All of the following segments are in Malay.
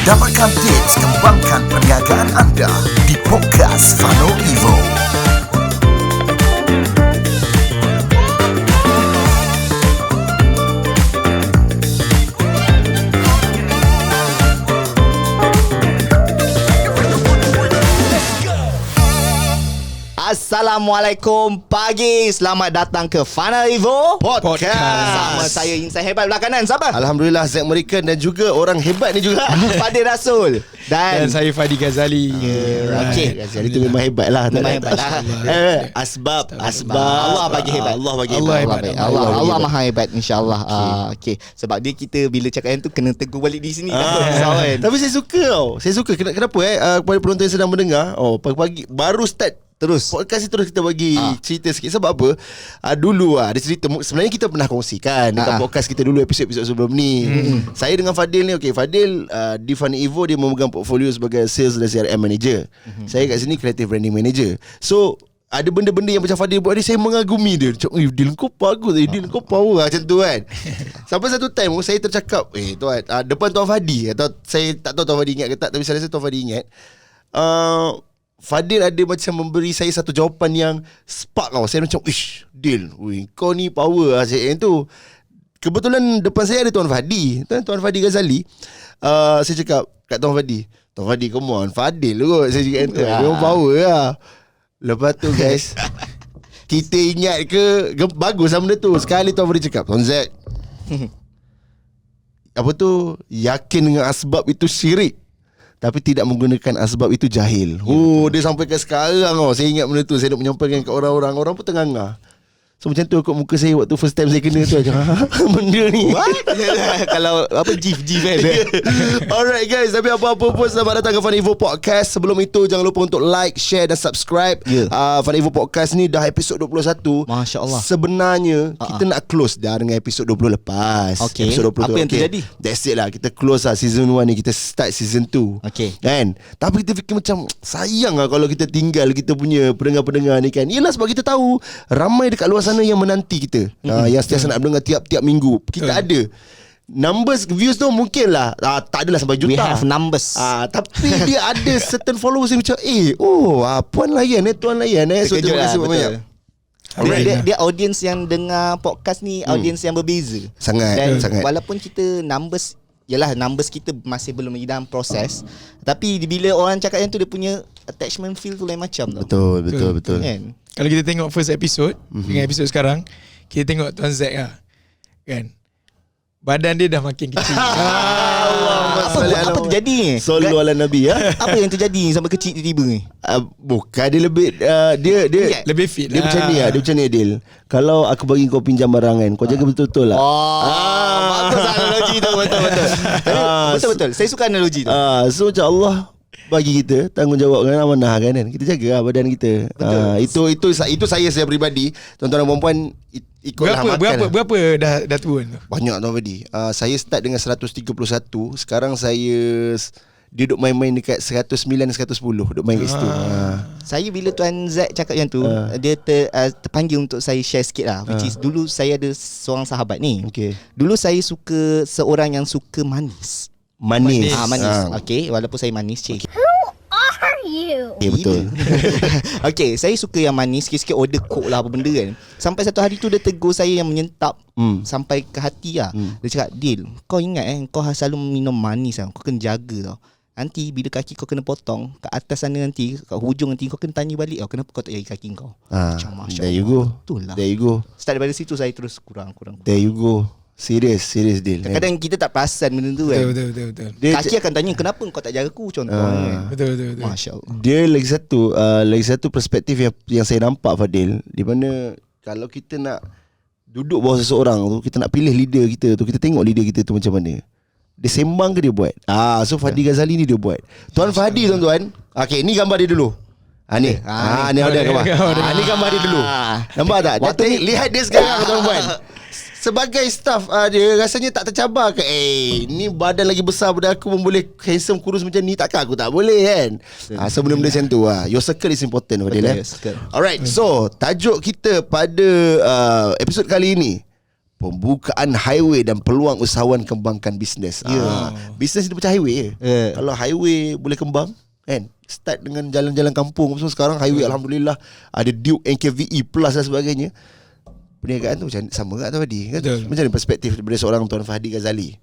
Dapatkan tips kembangkan perniagaan anda di podcast Fano Evo. Assalamualaikum pagi. Selamat datang ke Fano Evo Podcast. Sama saya Insan Hebat belah kanan. Siapa? Alhamdulillah, Zack American dan juga orang hebat ni juga. Fadil Rasul. Dan saya Fadi Ghazali. Okey. Jadi tu memang hebat lah. Memang hebat lah. Asbab Allah bagi hebat. Allah bagi Allah hebat. hebat. Allah maha hebat, insyaAllah. Okey. Sebab dia kita bila cakap yang tu kena tegur balik di sini. Kan? Tapi saya suka tau. Saya suka. Kenapa kepada penonton yang sedang mendengar, pagi-pagi baru start Terus podcast ni, terus kita bagi cerita sikit. Sebab apa? Dulu ada cerita. Sebenarnya kita pernah kongsikan dekat podcast kita dulu, episod-episod sebelum ni. Saya dengan Fadil ni, Fadil di Fano Evo dia memegang portfolio sebagai sales dan CRM manager. Saya kat sini creative branding manager. So ada benda-benda yang macam Fadil buat ni, saya mengagumi dia. Macam, Dil kau bagus, Dil kau power macam tu kan. Sampai satu time saya tercakap, tuan, depan Tuan Fadi, atau saya tak tahu Tuan Fadi ingat ke tak, tapi saya rasa Tuan Fadi ingat. Fadil ada macam memberi saya satu jawapan yang spark tau. Saya macam, Dil, kau ni power lah cik yang tu. Kebetulan depan saya ada Tuan Fadi, Tuan Fadi Ghazali. Saya cakap kat Tuan Fadi, come on, Fadil kot. Saya cakap tu, dia power lah. Lepas tu guys, kita ingat ke bagus lah benda tu. Sekali Tuan Fadi cakap, Tuan Zack, apa tu, yakin dengan asbab itu syirik, tapi tidak menggunakan asbab itu jahil. Dia sampai ke sekarang saya ingat benda tu. Saya nak menyampaikan ke orang-orang, orang pun tengah-tengah. So macam tu kot muka saya waktu first time saya kena tu. Benda ni what? Kalau apa Jif kan. Alright guys, tapi apa-apa pun, selamat datang ke Fano Evo Podcast. Sebelum itu jangan lupa untuk like, share dan subscribe. Fano Evo Podcast ni dah episod 21. Masya Allah. Sebenarnya kita nak close dah dengan episod 20 lepas. Episod 20 apa yang terjadi? That's it lah. Kita close lah season 1 ni, kita start season 2. Kan? Tapi kita fikir macam sayang lah kalau kita tinggal kita punya pendengar-pendengar ni kan. Yelah, sebab kita tahu ramai dekat luar sana yang menanti kita, yang sentiasa nak mendengar tiap-tiap minggu. Kita ada numbers views tu mungkin lah tak adalah sampai juta. We have numbers. Tapi dia ada certain followers yang macam puan layan tuan layan so terima kasih banyak. Dia audience yang dengar podcast ni, audience yang berbeza. Sangat. Walaupun kita numbers kita masih belum lagi dalam proses, tapi bila orang cakap yang tu, dia punya attachment feel tu lain macam tau. Betul. Kan? Kalau kita tengok first episode dengan episod sekarang, kita tengok Tuan Zack lah, kan, badan dia dah makin kecil. Apa terjadi ni? Sallu ala Nabi Apa yang terjadi sampai kecil tiba-tiba ni? Bukan, dia lebih dia lebih fit dia lah. macam ni dia macam ni, Adil. Kalau aku bagi kau pinjam barang kan, kau jaga betul-betul lah. Bagus analogi tu. Betul. Saya suka analogi tu. So macam Allah bagi kita tanggungjawab dengan amanah kan. Kita jaga badan kita. Itu saya pribadi. Tuan-tuan dan puan-puan, ikutlah makan. Berapa dah turun tu? Banyak Tuan Fadi. Saya start dengan 131. Sekarang saya dia duduk main-main dekat 109, 110. Duduk main kat situ. Saya bila Tuan Zack cakap yang tu, dia terpanggil untuk saya share sikit lah. Which is, dulu saya ada seorang sahabat ni. Dulu saya suka seorang yang suka manis. Manis. Okay, walaupun saya manis, cik. You. Betul. Okay, saya suka yang manis. Sikit-sikit order coke lah, apa benda kan. Sampai satu hari tu dia tegur saya yang menyentap sampai ke hati lah. Dia cakap, Dil, kau ingat kau selalu minum manis lah. Kau kena jaga tau. Nanti bila kaki kau kena potong kat atas sana, nanti kat hujung nanti kau kena tanya balik, kenapa kau tak jaga kaki kau. Macam Masya There you go. Betul lah. There you go. Start daripada situ saya terus kurang. There you go. Serius Deal. Kadang-kadang kita tak perasan benda tu kan. Betul. Kaki akan tanya, kenapa kau tak jaga aku, contoh kan? Betul. Masya Allah. Dia lagi satu perspektif yang saya nampak, Fadil, di mana kalau kita nak duduk bawah seseorang tu, kita nak pilih leader kita tu, kita tengok leader kita tu macam mana. Dia sembang ke dia buat? So Fadi Ghazali ni dia buat. Tuan Fadi, tuan-tuan. Okay, ni gambar dia dulu. Ni ada gambar. Ni gambar dia dulu. Nampak tak? Lihat dia sekarang, tuan-tuan. Sebagai staff, dia rasanya tak tercabar ke, ni badan lagi besar daripada aku pun boleh handsome kurus macam ni, takkan aku tak boleh kan. So benda-benda macam tu Your circle is important, Fadil. Alright, so tajuk kita pada episod kali ini, pembukaan highway dan peluang usahawan kembangkan bisnes. Bisnes dia macam highway Kalau highway boleh kembang kan, start dengan jalan-jalan kampung. So sekarang highway alhamdulillah ada Duke NKVE Plus dan sebagainya. Perniagaan tu macam sama tak tadi kan? Macam mana perspektif daripada seorang Tuan Fahdi Ghazali?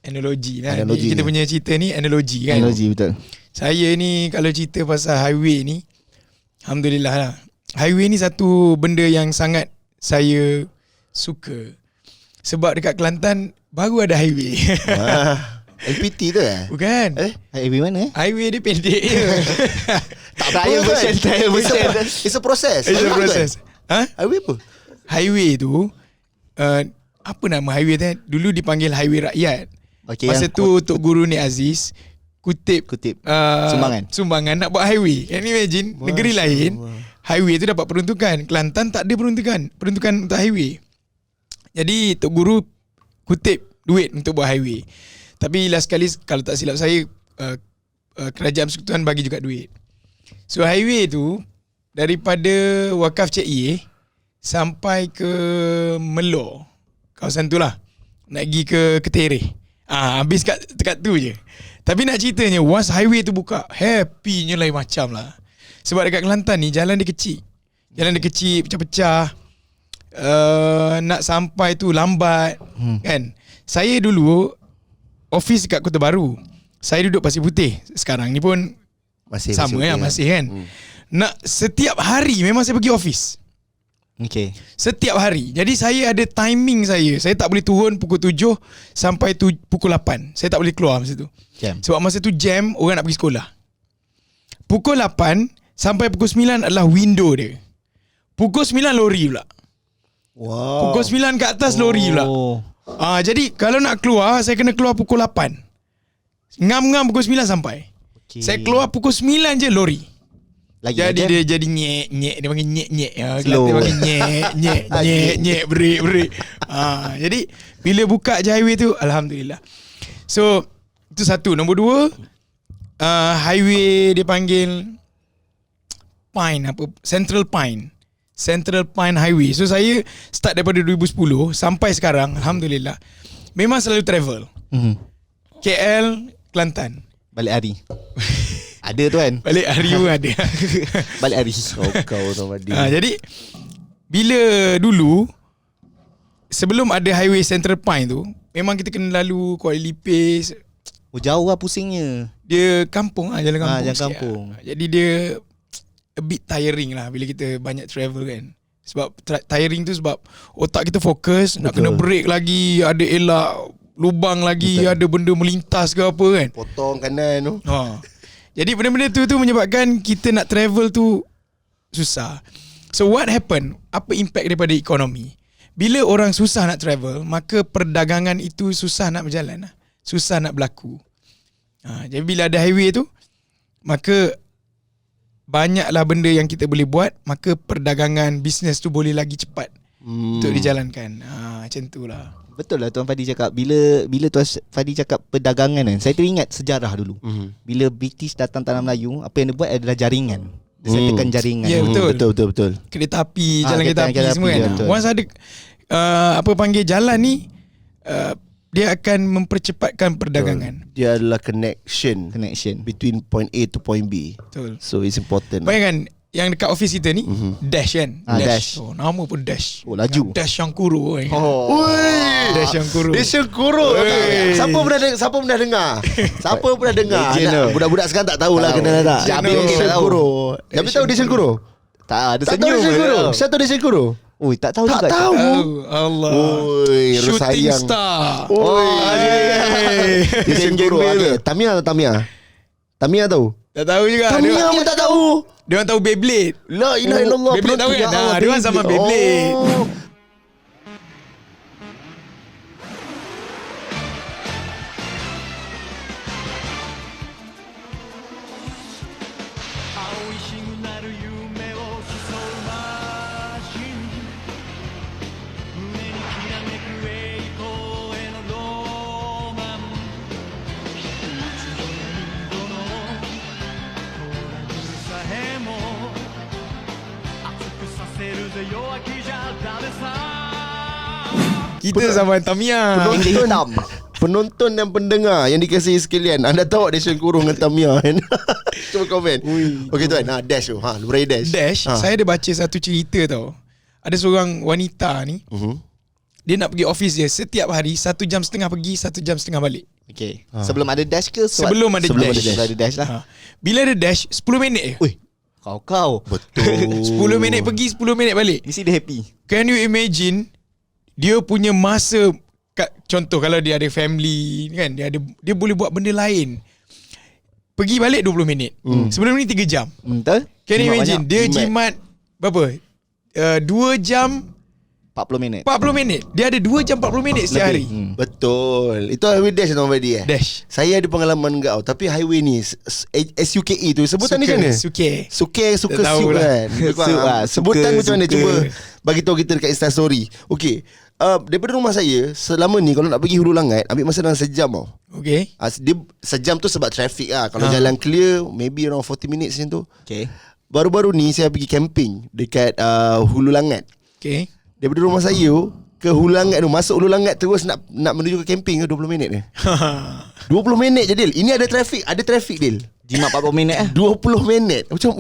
Analogi lah. Analogi Kita ni. punya cerita ni analogi kan. Analogi betul. Saya ni kalau cerita pasal highway ni, alhamdulillah lah. Highway ni satu benda yang sangat saya suka. Sebab dekat Kelantan baru ada highway. LPT tu Bukan. Highway mana Highway dia pendek je. Trial version. It's a process. It's a process. Highway apa? Highway tu apa nama highway tu? Dulu dipanggil highway rakyat. Okay, Masa tu Tok Guru Nik Aziz kutip sumbangan nak buat highway. Can you imagine? Negeri lain highway tu dapat peruntukan. Kelantan tak ada peruntukan untuk highway. Jadi Tok Guru kutip duit untuk buat highway. Tapi last kali kalau tak silap saya Kerajaan Persekutuan bagi juga duit. So highway tu daripada Wakaf Cik Ye sampai ke Melor, kawasan tu lah, nak pergi ke Ketereh. Habis dekat tu je. Tapi nak ceritanya, once highway tu buka, happynya lain macam lah. Sebab dekat Kelantan ni jalan dia kecil. Pecah-pecah. Nak sampai tu lambat kan. Saya dulu office dekat Kota Baru. Saya duduk Pasir Putih. Sekarang ni pun masih masih kan. Nak setiap hari memang saya pergi office. Okay. Setiap hari. Jadi saya ada timing saya. Saya tak boleh turun pukul 7 sampai pukul 8. Saya tak boleh keluar masa tu. Jam. Sebab masa tu jam, orang nak pergi sekolah. Pukul 8 sampai pukul 9 adalah window dia. Pukul 9 lori pula. Wow. Pukul 9 ke atas lori pula. Jadi kalau nak keluar, saya kena keluar pukul 8. Ngam-ngam pukul 9 sampai. Okay. Saya keluar pukul 9 je lori. Jadi dia jadi nyek. Dia panggil nyek. Slow. Dia panggil nyek. Break. Jadi bila buka je highway tu, alhamdulillah. So itu satu. Nombor 2, highway dia panggil Central Pine Highway. So saya start daripada 2010 sampai sekarang, alhamdulillah, memang selalu travel. KL, Kelantan. Balik hari. Ada tu kan. Balik hari pun ada. Balik hari. Kau Tuan Fahdi. Jadi bila dulu sebelum ada highway Central Pine tu, memang kita kena lalu Kuala Lipis. Jauh lah pusingnya. Dia kampung jalan kampung. Jalan sikit kampung. Jadi dia a bit tiring lah bila kita banyak travel kan. Sebab tiring tu sebab otak kita fokus. Nak kena break lagi, ada elak lubang lagi, ada benda melintas ke apa kan. Potong kanan tu. Jadi benda-benda tu menyebabkan kita nak travel tu susah. So what happen? Apa impact daripada ekonomi? Bila orang susah nak travel, maka perdagangan itu susah nak berjalan, susah nak berlaku. Jadi bila ada highway tu, maka banyaklah benda yang kita boleh buat, maka perdagangan bisnes tu boleh lagi cepat untuk dijalankan. Macam tu lah. Betul lah Tuan Fahdi cakap. Bila Tuan Fahdi cakap perdagangan kan, saya teringat sejarah dulu. Bila British datang tanah Melayu, apa yang dia buat adalah jaringan. Dia settlekan jaringan. Ya, Betul. Kereta api, jalan kereta api semua kan. betul. Once ada jalan ni, dia akan mempercepatkan perdagangan. Dia adalah connection between point A to point B. Betul. So it's important. Bayangkan yang dekat office kita ni, Dash kan. Dash. Oh, nama pun Dash. Oh, laju. Dash yang kuru. Dash yang kuru. Desa Kuro. Siapa pernah dengar? Siapa pernah dengar? Legend. Budak-budak sekarang tak tahulah kenal tak. Jabi Desa tahu. Kuro. Jabi tahu Desa Kuro? Tak ada Tak tahu senyum. Desa Kuro. Siapa tahu Desa Kuro? Oi, tak tahu juga. Tak tahu. Allah. Oi, Shooting Rosayang. star. Desa Kuro. Tamia atau Tamia? Tamia tahu? Tak tahu juga. Tamia pun tak tahu. Dia orang tahu Beyblade. La ilaha illallah. Beyblade tahu kan? Ya Allah, Dia orang sama Beyblade. Oh. Kita zaman Tamiya. India hitam. Penonton dan pendengar yang dikasihi sekalian, anda tahu Dash Kurung dengan Tamiya kan? Cuba komen. Okey tuan, Dash tu. Lurai Dash. Dash, saya ada baca satu cerita tau. Ada seorang wanita ni, dia nak pergi office dia setiap hari 1.5 jam pergi, 1.5 jam balik. Okay. Sebelum ada dash ke? Sebelum ada dash. Sebelum ada dash lah. Bila ada dash 10 minit je. Ui, kau. Betul. 10 minit pergi, 10 minit balik. Mesti dia happy. Can you imagine dia punya masa, contoh kalau dia ada family kan, dia boleh buat benda lain. Pergi balik 20 minit. Sebelum ni 3 jam. Betul? Can you imagine Banyak. dia jimat berapa? 2 jam 40 minit. 40 minit. Dia ada 2 jam 40 minit setiap hari. Betul. Itu highway dash Tuan Fadi Dash. Saya ada pengalaman kau. Tapi highway ni SUKE tu sebutan ni macam mana? Suke. Suka Tak tahu siuk lah. kan. Sebutan macam mana? suka. Cuba bagi tahu kita dekat Insta story. Okey. Daripada rumah saya selama ni kalau nak pergi Hulu Langat ambil masa dalam sejam tau. Okay. Dia sejam tu sebab traffic lah. Kalau jalan clear maybe around 40 minutes macam tu. Okay. Baru-baru ni saya pergi camping dekat Hulu Langat. Okay. Daripada rumah saya ke Hulu Langat tu, masuk Hulu Langat terus nak menuju ke camping ke 20 minit ke? 20 minit je Dil. Ini ada traffic Dil. Jimat 40 minit 20 minit. Macam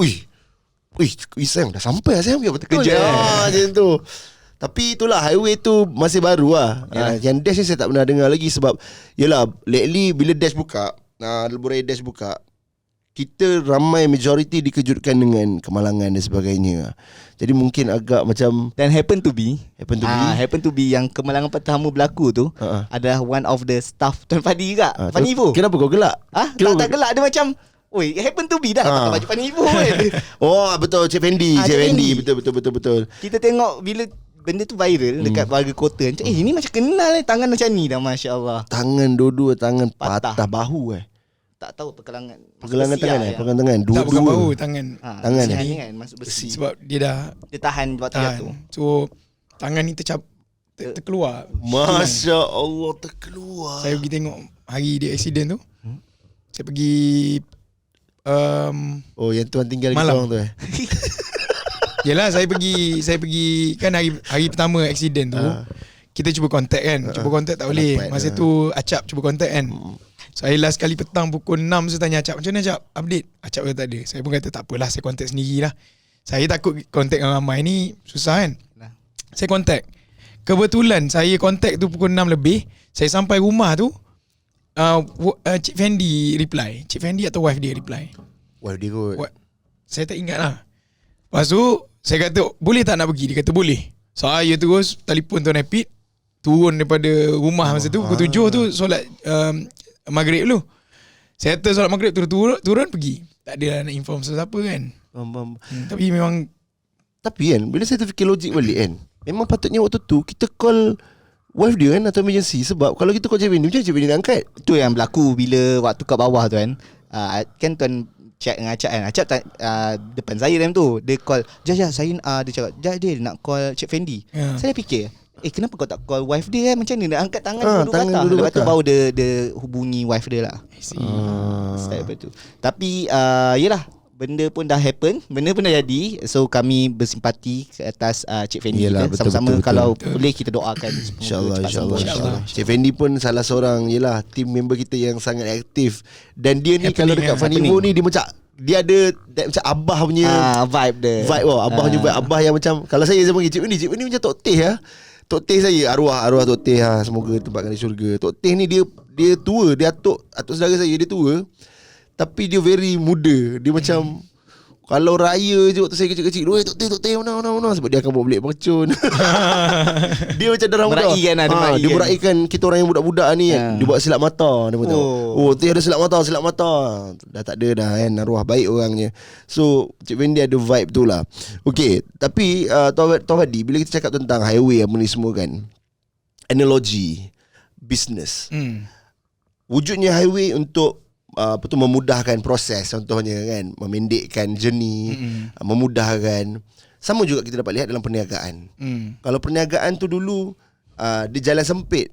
sayang dah sampai lah sayang betul Kerja. macam tu. Tapi itulah highway tu masih baru lah. Yang dash ni saya tak pernah dengar lagi sebab yelah lately bila dash buka, Leburai dash buka, kita ramai majority dikejutkan dengan kemalangan dan sebagainya. Jadi mungkin agak macam Dan happen to be yang kemalangan pertama berlaku tu adalah one of the staff Tuan Fadi juga. Panivo. Kenapa kau gelak? Tak gelak. Dia macam happen to be dah pakai baju Panivo kan. Oh betul Cik Fendi. Cik Fendi. Betul. Kita tengok bila benda tu viral dekat warga kota. Macam ini macam kenal tangan macam ni dah, Masya Allah. Tangan dua-dua tangan patah bahu Tak tahu pergelangan tangan pergelangan tangan Tak bukan dua-dua. bahu, tangan. Tangan ni kan masuk besi. Sebab dia Tahan waktu tahan. tu. So tangan ni terkeluar. Masya Allah terkeluar. Saya pergi tengok hari dia accident tu. Saya pergi Oh yang tuan tinggal di malam korang tu Yelah saya pergi kan hari pertama accident tu. Kita cuba contact kan. Cuba contact tak boleh. Masa tu Acap cuba contact kan. Saya last kali petang pukul 6 saya tanya Acap, macam mana Acap? Update. Acap kata tak ada. Saya pun kata tak apalah, saya contact sendirilah. Saya takut contact dengan ramai ni susah kan. Saya contact. Kebetulan saya contact tu pukul 6 lebih. Saya sampai rumah tu Cik Fendi reply. Cik Fendi atau wife dia reply. Wife dia kot. Saya tak ingat lah. Lepas tu saya kata boleh tak nak pergi? Dia kata boleh. Saya terus telefon Tuan Epit, turun daripada rumah masa tu pukul 7 tu solat maghrib dulu. Saya kata solat maghrib turun pergi. Tak ada nak inform siapa kan. Tapi memang kan bila saya terfikir logik balik kan, memang patutnya waktu tu kita call wife dia kan atau emergency. Sebab kalau kita call Cik Fendi, macam Cik Fendi nak angkat. Itu yang berlaku bila waktu kat bawah tu kan. Kan tuan chat dengan Acap kan. Acap depan saya time tu. Dia call, Jaj saya dia cakap, Jaj dia nak call Cik Fendi. Saya fikir, kenapa kau tak call wife dia kan? Macam ni nak angkat tangan dulu lepas tu baru dia hubungi wife dia lah. Style tu. Tapi yelah, benda pun dah happen, benda pun dah jadi. So kami bersimpati ke atas Cik Fendi. Yelah, kita sama-sama betul. kalau boleh kita doakan InsyaAllah. Cik Fendi pun salah seorang yelah team member kita yang sangat aktif. Dan dia ni kalau dekat Fanivo ni dia macam dia ada macam abah punya vibe dia. Abah punya vibe. Abah yang macam kalau saya panggil Cik Fendi macam Tok Teh lah. Tok Teh saya arwah Tok Teh semoga tempatkan di syurga. Tok Teh ni dia tua, dia atuk saudara saya, dia tua. Tapi dia very muda. Dia macam kalau raya je waktu saya kecil-kecil, Tok Teh mana sebab dia akan bawa belik mercun. Dia macam darah muda. Dia meraihkan kita orang yang budak-budak ni kan. Dia buat silap mata. Dia tahu. Teh ada silap mata. Dah tak ada dah kan. Arwah baik orangnya. So Cik Fendi ada vibe tu lah. Okay. Tapi Tuan Fadi, bila kita cakap tentang highway apa ni semua kan, analogi business, wujudnya highway untuk memudahkan proses, contohnya kan, memendekkan journey, memudahkan. Sama juga kita dapat lihat dalam perniagaan. Kalau perniagaan tu dulu dia jalan sempit,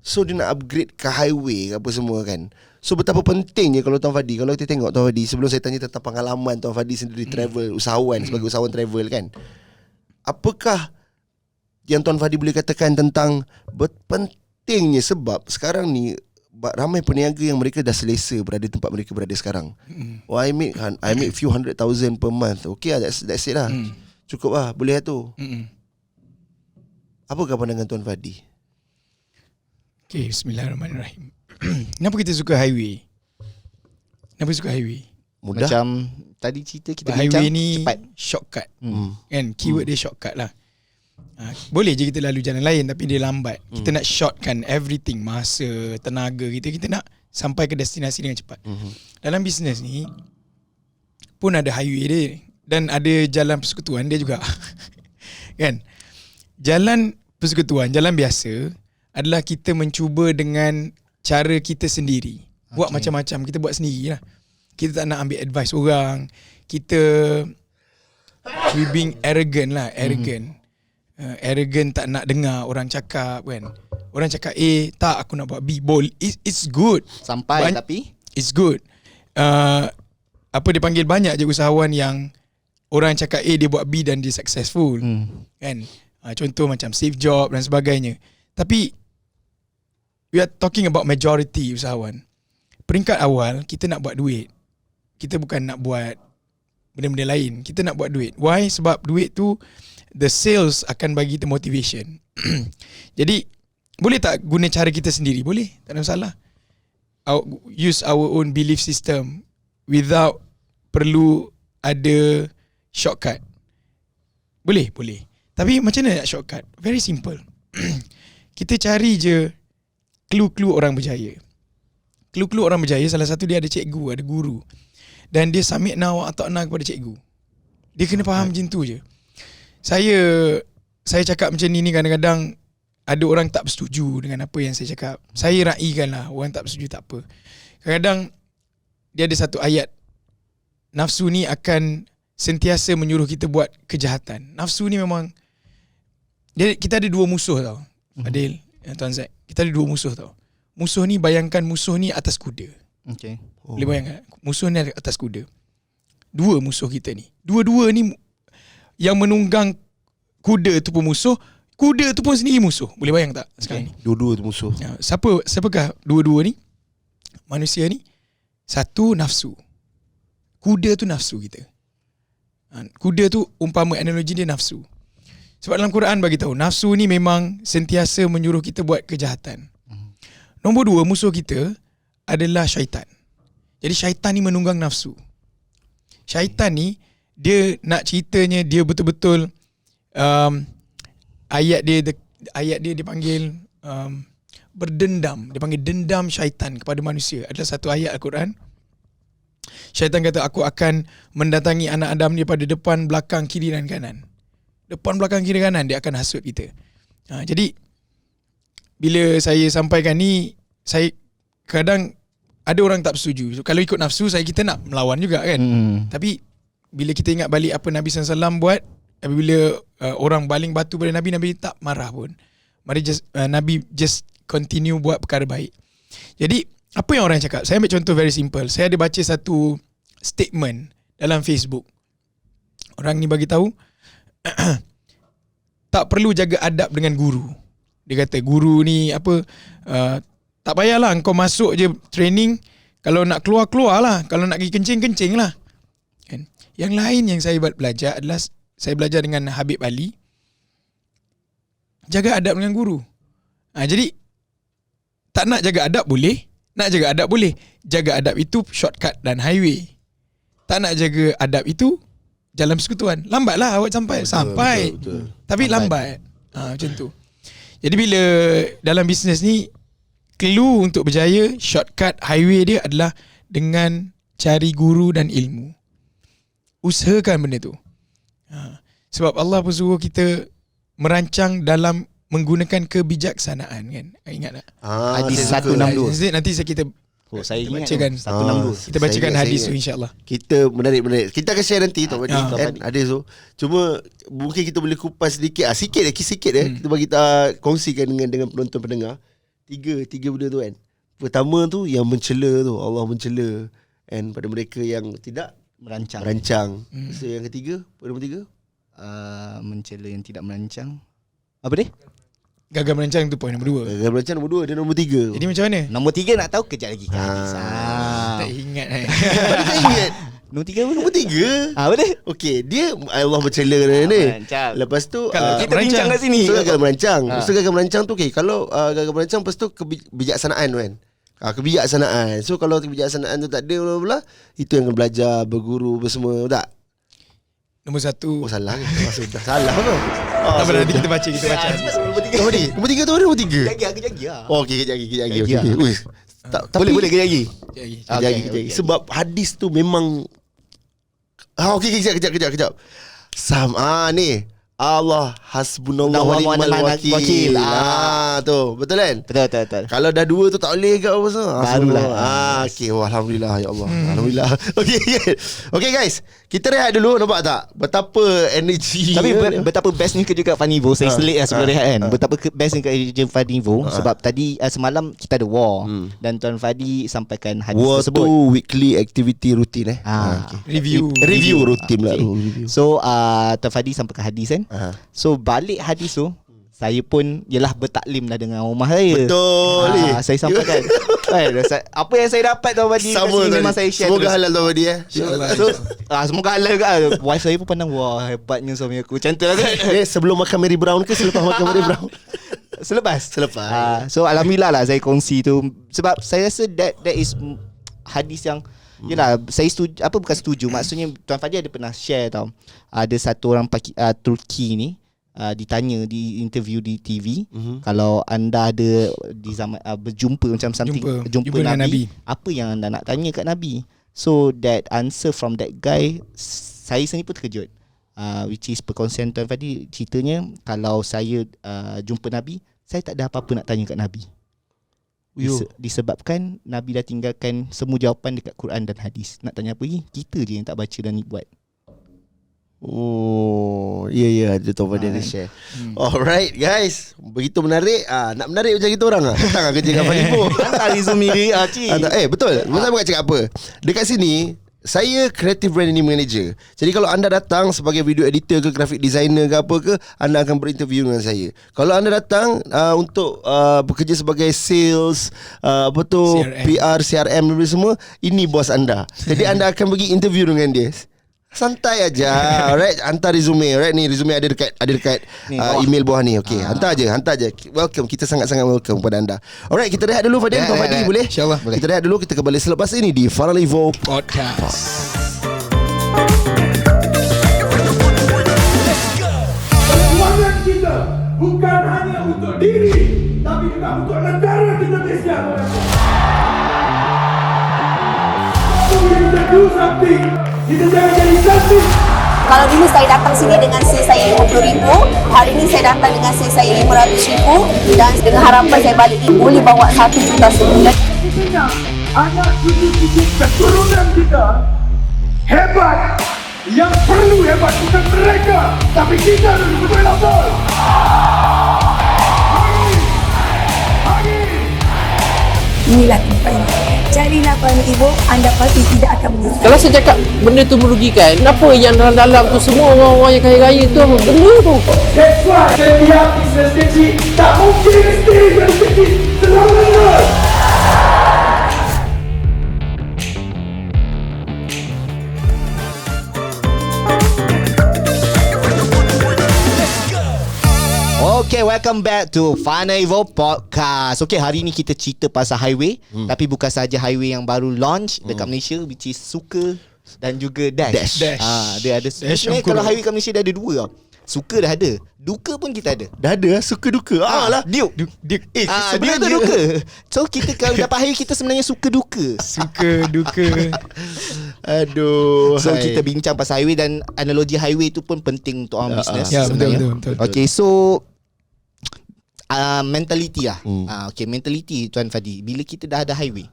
so dia nak upgrade ke highway apa semua kan. So betapa pentingnya kalau Tuan Fadi, kalau kita tengok Tuan Fadi, sebelum saya tanya tentang pengalaman Tuan Fadi sendiri travel, usahawan sebagai usahawan travel kan, apakah yang Tuan Fadi boleh katakan tentang pentingnya, sebab sekarang ni ramai peniaga yang mereka dah selesa berada tempat mereka berada sekarang. I make few 100,000 per month. Okay lah, that's it lah. Cukup lah, boleh lah tu. Apakah pandangan Tuan Fadi? Okay, bismillahirrahmanirrahim. Kenapa kita suka highway? Kenapa suka highway? Mudah. Macam tadi cerita kita highway bincang ni cepat. shortcut. Kan keyword dia shortcut lah. Boleh je kita lalu jalan lain tapi dia lambat. Kita nak shortkan everything, masa, tenaga kita nak sampai ke destinasi dengan cepat. Dalam bisnes ni pun ada highway dia dan ada jalan persekutuan dia juga. Kan? Jalan persekutuan, jalan biasa adalah kita mencuba dengan cara kita sendiri. Buat macam-macam, kita buat sendiri lah. Kita tak nak ambil advice orang. We being arrogant lah, arrogant. Arrogant, tak nak dengar orang cakap kan. Orang cakap A, tak, aku nak buat B. It's good. Sampai tapi it's good. Apa dia panggil, banyak je usahawan yang orang cakap A dia buat B dan dia successful. Kan? Contoh macam Steve Jobs dan sebagainya. Tapi we are talking about majority usahawan. Peringkat awal kita nak buat duit. Kita bukan nak buat benda-benda lain. Kita nak buat duit. Why? Sebab duit tu, the sales akan bagi kita motivation. Jadi boleh tak guna cara kita sendiri? Boleh, tak ada masalah. Use our own belief system without perlu ada shortcut. Boleh. Tapi macam mana nak shortcut? Very simple. Kita cari je clue-clue orang berjaya. Clue-clue orang berjaya, salah satu dia ada cikgu, ada guru. Dan dia submit nawa atau nak kepada cikgu. Dia kena faham macam tu je. Saya cakap macam ni kadang-kadang ada orang tak bersetuju dengan apa yang saya cakap. Saya raikan lah, orang tak bersetuju tak apa. Kadang-kadang dia ada satu ayat, nafsu ni akan sentiasa menyuruh kita buat kejahatan. Nafsu ni memang kita ada dua musuh tau, Adil, Tuan Zack. Kita ada dua musuh tau. Musuh ni, bayangkan musuh ni atas kuda. okay. Boleh bayangkan, musuh ni atas kuda. Dua musuh kita ni. Dua-dua ni yang menunggang kuda tu pun musuh, kuda tu pun sendiri musuh. Boleh bayang tak sekarang ni? Dua-dua tu musuh. Siapakah dua-dua ni? Manusia ni, satu nafsu. Kuda tu nafsu kita. Kuda tu umpama analogi dia nafsu. Sebab dalam Quran bagi tahu nafsu ni memang sentiasa menyuruh kita buat kejahatan. Nombor dua, musuh kita adalah syaitan. Jadi syaitan ni menunggang nafsu. Syaitan ni, dia nak ceritanya dia betul-betul ayat dia dipanggil berdendam. Dia panggil dendam syaitan kepada manusia. Adalah satu ayat Al-Quran. Syaitan kata, aku akan mendatangi anak Adam daripada depan, belakang, kiri dan kanan. Depan, belakang, kiri, kanan dia akan hasut kita. Jadi bila saya sampaikan ni, saya kadang ada orang tak bersetuju. So, kalau ikut nafsu kita nak melawan juga kan. Tapi bila kita ingat balik apa Nabi SAW buat, apabila orang baling batu pada Nabi tak marah pun. Nabi just continue buat perkara baik. Jadi apa yang orang cakap? Saya ambil contoh very simple. Saya ada baca satu statement dalam Facebook. Orang ni bagi tahu tak perlu jaga adab dengan guru. Dia kata guru ni tak payahlah kau masuk je training, kalau nak keluar lah, kalau nak pergi kencing lah. Kan? Yang lain yang saya belajar adalah saya belajar dengan Habib Ali. Jaga adab dengan guru. Jadi tak nak jaga adab boleh, nak jaga adab boleh. Jaga adab itu shortcut dan highway. Tak nak jaga adab itu jalan persekutuan. Lambatlah awak sampai. Betul. Tapi lambat. Macam tu. Jadi bila dalam bisnes ni, clue untuk berjaya, shortcut highway dia adalah dengan cari guru dan ilmu. Usahakan benda tu. Sebab Allah pun suruh kita merancang dalam menggunakan kebijaksanaan kan. Ingat tak? Hadis 162. Nanti kita saya kita ingat bacakan 162. Kita bacakan Saya hadis ingat. tu insya-Allah. Kita menarik. Kita akan share nanti Tok Fadi kan. Ada tu. Cuma mungkin kita boleh kupas sedikit. Sikit kita bagi kongsikan dengan penonton pendengar. Tiga benda tu kan. Pertama tu yang mencela tu, Allah mencela and pada mereka yang tidak merancang. So yang ketiga, nombor 3, mencela yang tidak merancang. Apa dia? Gagal merancang tu point nombor 2. Gagal merancang nombor 2, dia nombor 3. Jadi macam mana? Nombor 3 nak tahu kejap lagi kan. Tak ingat Tak ingat. Nombor 3 apa? Nombor 3. Apa dia? Okey, dia Allah bercela ni. Merancang. Lepas tu Kalau Kita bincang kat sini. so gagal merancang. So gagal merancang tu okey, kalau gagal merancang lepas tu kebijaksanaan kan. Kebijaksanaan. So kalau kebijaksanaan tu tak ada bla itu yang kena belajar, berguru semua tak? Nombor 1. Oh salah ke? Sudah salah ke? Tak apa, nanti kita baca. Nombor 3. Nombor 3 tu ada nombor 3. Kejap lagi lah. Oh okey, kejap lagi. Kejap Okey. lagi. Uish. Tapi Boleh kejap lagi. Kejap lagi. Sebab hadis tu memang okey, kejap. Ni Allah hasbunallah wa ni'mal wakil. Tu betul kan? Betul. Kalau dah 2 tu tak boleh ke apa semua? Barulah. Okey, alhamdulillah ya Allah. Alhamdulillah. Okey guys, kita rehat dulu, nampak tak? Betapa energi. Tapi betapa bestnya kerja kat Fanivo. Saya selit lah sebelum rehat kan. Betapa bestnya kerja Fanivo. Sebab tadi semalam kita ada war. Dan Tuan Fadi sampaikan hadis War tersebut. tu weekly activity routine Review rutin lah. Okay. So Tuan Fadi sampaikan hadis kan. So balik hadis tu, saya pun ialah bertaklim lah dengan rumah saya. Betul ni. Saya sampaikan. Apa yang saya dapat Tuan Fadi kat sini memang saya share. Semoga terus. halal Tuan Fadi So, semoga halal juga. Wife saya pun pandang, wah hebatnya suami aku. Macam tu lah kan. Sebelum makan Mary Brown ke selepas makan Mary Brown? Selepas. Selepas. So alhamdulillah lah saya kongsi tu. Sebab saya rasa that is hadis yang yelah, saya setuju, bukan setuju, maksudnya Tuan Fadi ada pernah share tau. Ada satu orang Turki ni ditanya di interview di TV, kalau anda ada di zaman berjumpa macam something jumpa Nabi, apa yang anda nak tanya kat Nabi. So that answer from that guy, saya sendiri pun terkejut. Which is perkongsian Tuan Fadi, ceritanya kalau saya jumpa Nabi, saya tak ada apa-apa nak tanya kat Nabi. Disebabkan Nabi dah tinggalkan semua jawapan dekat Quran dan hadis. Nak tanya apa lagi? Kita je yang tak baca dan buat. Oh, ya ada Tuan Fadi ada share. Alright guys, begitu menarik. Nak menarik macam kita orang datang kerja kat Fanivo. Hantar resume dia betul. Masa nak cakap apa? Dekat sini saya creative branding manager. Jadi kalau anda datang sebagai video editor ke graphic designer ke apa ke, anda akan berinterview dengan saya. Kalau anda datang untuk bekerja sebagai sales, CRM. PR, CRM dan semua, ini bos anda. Jadi anda akan pergi interview dengan dia. Santai aja. Alright, hantar resume. Alright, ni resume ada dekat ni, email bawah ni. Okey, hantar je. Welcome. Kita sangat-sangat welcome kepada anda. Alright, kita rehat dulu Fadil. Tuan Fadi boleh? InsyaAllah boleh. Kita rehat dulu, kita kembali selepas ini di Fanivo Podcast. Perjuangan kita bukan hanya untuk diri, tapi juga untuk negara kita Malaysia. So we need to do something. Kita jangan jadi selfish. Kalau dulu saya datang sini dengan sale saya RM50,000, hari ini saya datang dengan sale saya RM500,000 dan dengan harapan saya balik ini boleh bawa 1 juta sebulan. Kita anak cucu keturunan kita hebat. Yang perlu hebat bukan mereka, tapi kita dulu, betul tak betul? Inilah tempat ini. Carilah Fanivo, anda pasti tidak akan menyesal. Kalau saya cakap benda tu merugikan, kenapa yang dalam tu semua orang-orang yang kaya-kaya tu benda tu? That's why setiap bisnes kecil tak mungkin mesti rezeki selalu. Okay, welcome back to Fanivo Podcast. Okay, hari ni kita cerita pasal highway. Tapi bukan saja highway yang baru launch dekat Malaysia, which is Suka dan juga Dash. Dia ada sebenarnya kalau highway kat Malaysia dia ada 2 tau. Suka dah ada, duka pun kita ada. Dah ada suka duka. Lah. Duke. Dia tu duka. So kita kalau dapat highway kita sebenarnya suka duka. Suka duka. Aduh. So kita bincang pasal highway dan analogi highway tu pun penting untuk orang bisnes sebenarnya. Betul. Okay, so mentality lah. Okay, mentality Tuan Fadi. Bila kita dah ada highway,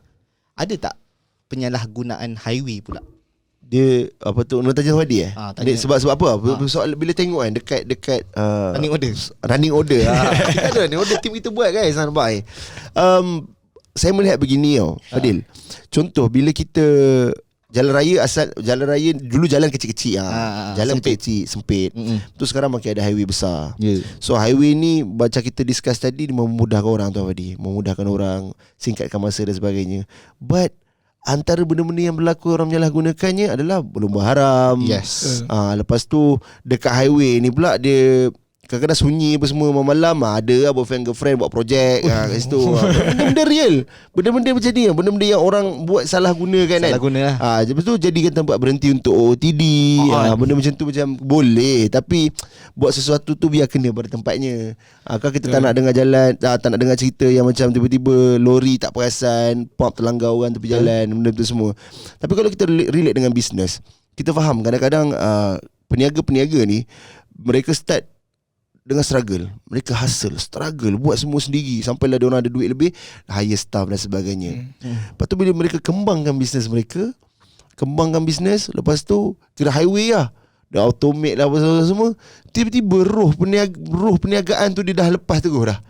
ada tak penyalahgunaan highway pula? Dia apa tu nak tanya Fadi tanya. Sebab apa? Soal bila tengok kan dekat running order. Kita ada running order, tim kita buat guys, nampak saya melihat begini Fadil. Contoh bila kita jalan raya dulu jalan kecil-kecil jalan sempit. kecil sempit. Tu sekarang makin ada highway besar. So highway ni macam kita discuss tadi, memudahkan orang Tuan Fadi, memudahkan orang, singkatkan masa dan sebagainya. But antara benda-benda yang berlaku orang menyalahgunakannya adalah berlumba haram. Yes. Lepas tu dekat highway ni pula dia kadang-kadang sunyi apa semua malam ada lah boyfriend girlfriend buat projek kat situ. Benda-benda real. Benda-benda macam ni, benda-benda yang orang buat salah gunakan kan. Salah guna lah. Lepas tu jadikan tempat berhenti untuk OTD. Benda macam tu macam boleh, tapi buat sesuatu tu biar kena pada tempatnya. Kan kita tak nak dengar jalan, tak nak dengar cerita yang macam tiba-tiba lori tak perasan, pump terlanggar orang tepi jalan, benda tu semua. Tapi kalau kita relate dengan bisnes, kita faham kadang-kadang peniaga-peniaga ni mereka start dengan struggle. Mereka hustle, struggle, buat semua sendiri sampailah dia orang ada duit lebih, hire staff dan sebagainya. Lepas tu bila mereka kembangkan bisnes mereka, lepas tu kira highway lah, dah automate lah apa semua, tiba-tiba roh perniagaan tu dia dah lepas terus dah.